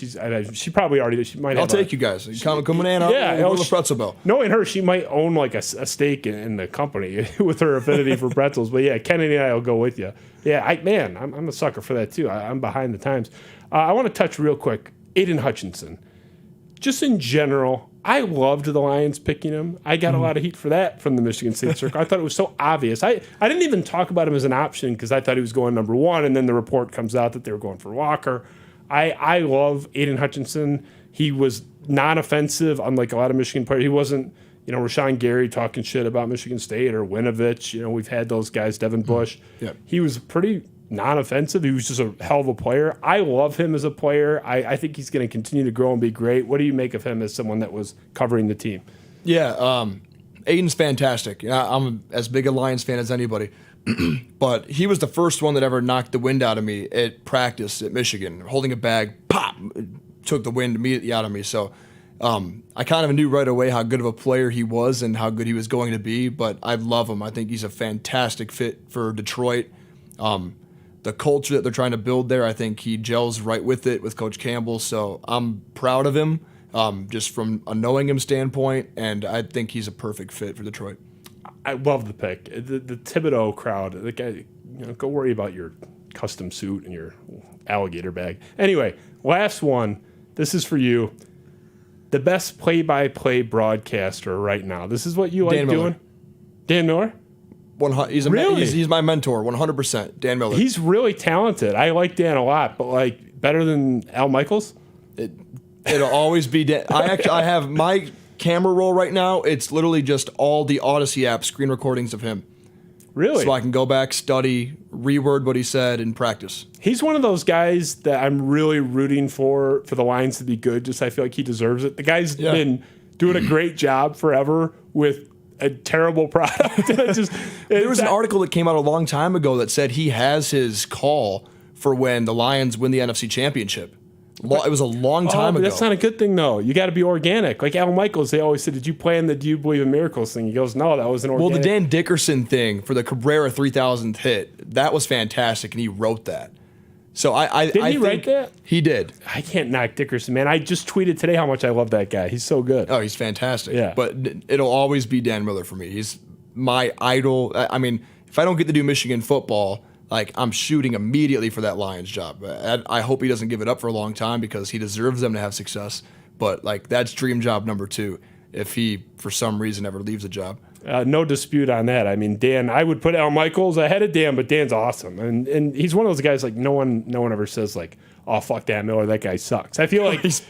She probably already. She might. I'll take you guys. Come in Ann Arbor. Yeah, go to the Pretzel Bell. Knowing her, she might own a stake in the company with her affinity for pretzels. But yeah, Kennedy and I will go with you. Yeah, I'm a sucker for that too. I'm behind the times. I want to touch real quick. Aiden Hutchinson. Just in general, I loved the Lions picking him. I got a lot of heat for that from the Michigan State Circle. I thought it was so obvious. I didn't even talk about him as an option because I thought he was going number one, and then the report comes out that they were going for Walker. I love Aiden Hutchinson. He was non-offensive, unlike a lot of Michigan players. He wasn't, Rashawn Gary talking shit about Michigan State or Winovich. We've had those guys, Devin Bush. Yeah. He was pretty non-offensive. He was just a hell of a player. I love him as a player. I think he's going to continue to grow and be great. What do you make of him as someone that was covering the team? Yeah, Aiden's fantastic. I'm as big a Lions fan as anybody. But he was the first one that ever knocked the wind out of me at practice at Michigan. Holding a bag, pop, took the wind immediately out of me. So I kind of knew right away how good of a player he was and how good he was going to be, but I love him. I think he's a fantastic fit for Detroit. The culture that they're trying to build there, I think he gels right with it with Coach Campbell. So I'm proud of him just from a knowing him standpoint, and I think he's a perfect fit for Detroit. I love the pick. The Thibodeau crowd, the guy, go worry about your custom suit and your alligator bag. Anyway, last one. This is for you. The best play-by-play broadcaster right now. This is what you like doing? Dan Miller? He's my mentor, 100%. Dan Miller. He's really talented. I like Dan a lot, but better than Al Michaels? It'll always be Dan. I have my camera roll right now. It's literally just all the Odyssey app screen recordings of him. Really? So I can go back, study, reword what he said, and practice. He's one of those guys that I'm really rooting for the Lions to be good. Just I feel like he deserves it. The guy's been doing a great job forever with a terrible product. There was an article that came out a long time ago that said he has his call for when the Lions win the NFC Championship. It was a long time ago. That's not a good thing, though. You got to be organic. Like Al Michaels, they always said, did you plan the Do You Believe in Miracles thing? He goes, no, that was an organic. Well, the Dan Dickerson thing for the Cabrera 3000th hit, that was fantastic, and he wrote that. So I Did he write that? He did. I can't knock Dickerson, man. I just tweeted today how much I love that guy. He's so good. Oh, he's fantastic. Yeah. But it'll always be Dan Miller for me. He's my idol. I mean, if I don't get to do Michigan football, I'm shooting immediately for that Lions job. I hope he doesn't give it up for a long time because he deserves them to have success. But that's dream job number 2 if he, for some reason, ever leaves the job. No dispute on that. I mean, Dan, I would put Al Michaels ahead of Dan, but Dan's awesome. And he's one of those guys no one ever says oh, fuck Dan Miller, that guy sucks. I feel like he's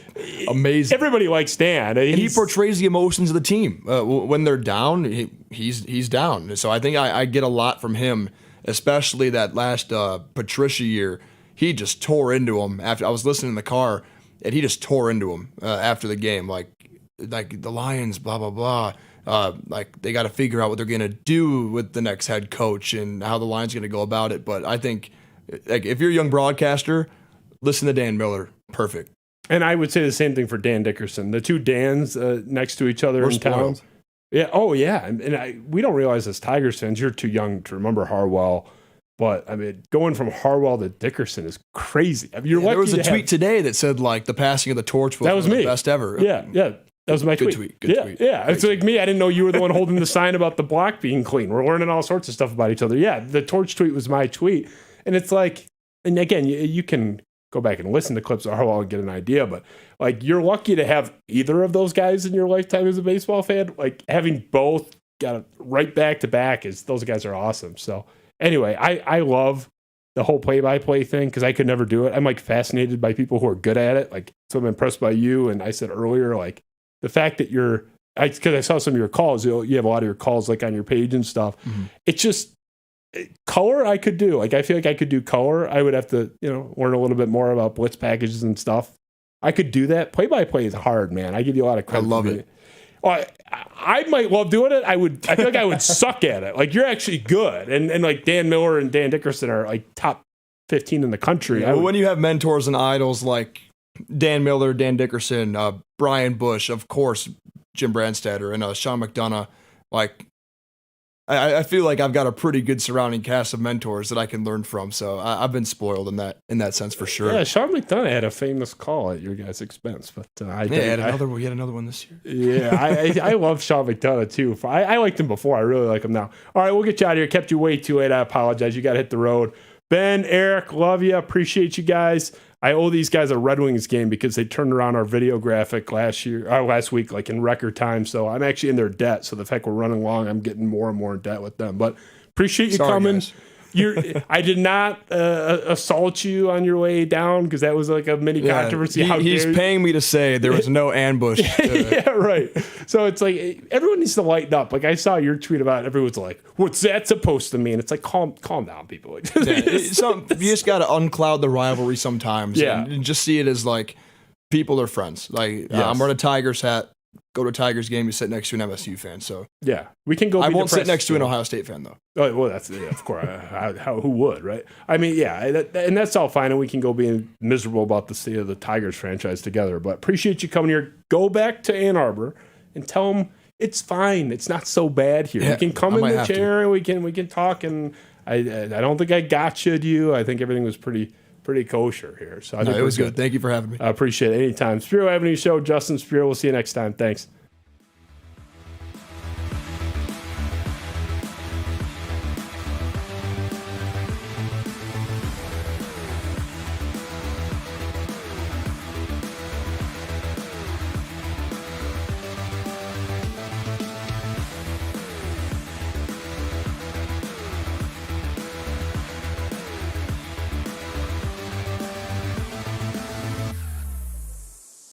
amazing. Everybody likes Dan. And he portrays the emotions of the team. When they're down, he's down. So I think I get a lot from him, especially that last Patricia year. He just tore into him after I was listening in the car, and he just tore into him after the game. Like the Lions, blah, blah, blah. They got to figure out what they're going to do with the next head coach and how the Lions going to go about it. But I think if you're a young broadcaster, listen to Dan Miller. Perfect. And I would say the same thing for Dan Dickerson. The two Dans next to each other in town. Yeah. Oh, yeah. And we don't realize as Tigers fans, you're too young to remember Harbaugh But I mean, going from Harbaugh to Dickerson is crazy. I mean, you're lucky there was a to tweet today that said like the passing of the torch was that was me. the best ever. Yeah. That was my tweet. Good tweet. Yeah. It's like me. I didn't know you were the one holding the sign about the block being clean. We're learning all sorts of stuff about each other. Yeah, the torch tweet was my tweet. And it's like, and again, you can go back and listen to clips of Harbaugh and get an idea, but like you're lucky to have either of those guys in your lifetime as a baseball fan. Like having both got it right back to back is those guys are awesome. So anyway, I love the whole play-by-play thing because I could never do it. I'm like fascinated by people who are good at it. Like, so I'm impressed by you. And I said earlier, like the fact that because I saw some of your calls, you have a lot of your calls like on your page and stuff. Mm-hmm. It's just color I could do. Like I feel like I could do color. I would have to, learn a little bit more about blitz packages and stuff. I could do that. Play-by-play is hard, man. I give you a lot of credit. I love it. Well, I might love doing it. I feel like I would suck at it. Like you're actually good, and like Dan Miller and Dan Dickerson are like top 15 in the country. Yeah, when you have mentors and idols like Dan Miller, Dan Dickerson, Brian Bush, of course, Jim Brandstatter, and Sean McDonough, like I feel like I've got a pretty good surrounding cast of mentors that I can learn from. So I've been spoiled in that sense for sure. Yeah, Sean McDonough had a famous call at your guys' expense, but we had another one this year. Yeah, I love Sean McDonough too. I liked him before. I really like him now. All right, we'll get you out of here. Kept you way too late. I apologize. You got to hit the road. Ben, Eric, love you. Appreciate you guys. I owe these guys a Red Wings game because they turned around our video graphic last week, like in record time. So I'm actually in their debt. So the fact we're running long, I'm getting more and more in debt with them. But appreciate you coming. Guys. I did not assault you on your way down because that was like a mini controversy. He's paying me to say there was no ambush. Yeah, right. So it's like everyone needs to lighten up. Like I saw your tweet about everyone's like, "What's that supposed to mean?" It's like calm down, people. You just got to uncloud the rivalry sometimes. Yeah, and just see it as like people are friends. Like I'm wearing a Tigers hat. Go to a Tigers game, you sit next to an MSU fan. So yeah, we can go. I won't sit next to an Ohio State fan though. Oh well, that's of course. Who would, right? I mean, yeah, and that's all fine, and we can go being miserable about the state of the Tigers franchise together. But appreciate you coming here. Go back to Ann Arbor and tell them it's fine. It's not so bad here. You can come in the chair and we can talk. And I don't think I gotcha'd you. I think everything was pretty kosher here. So I think it was good. Thank you for having me. I appreciate it. Anytime. Spiro Avenue Show, Justin Spiro. We'll see you next time. Thanks.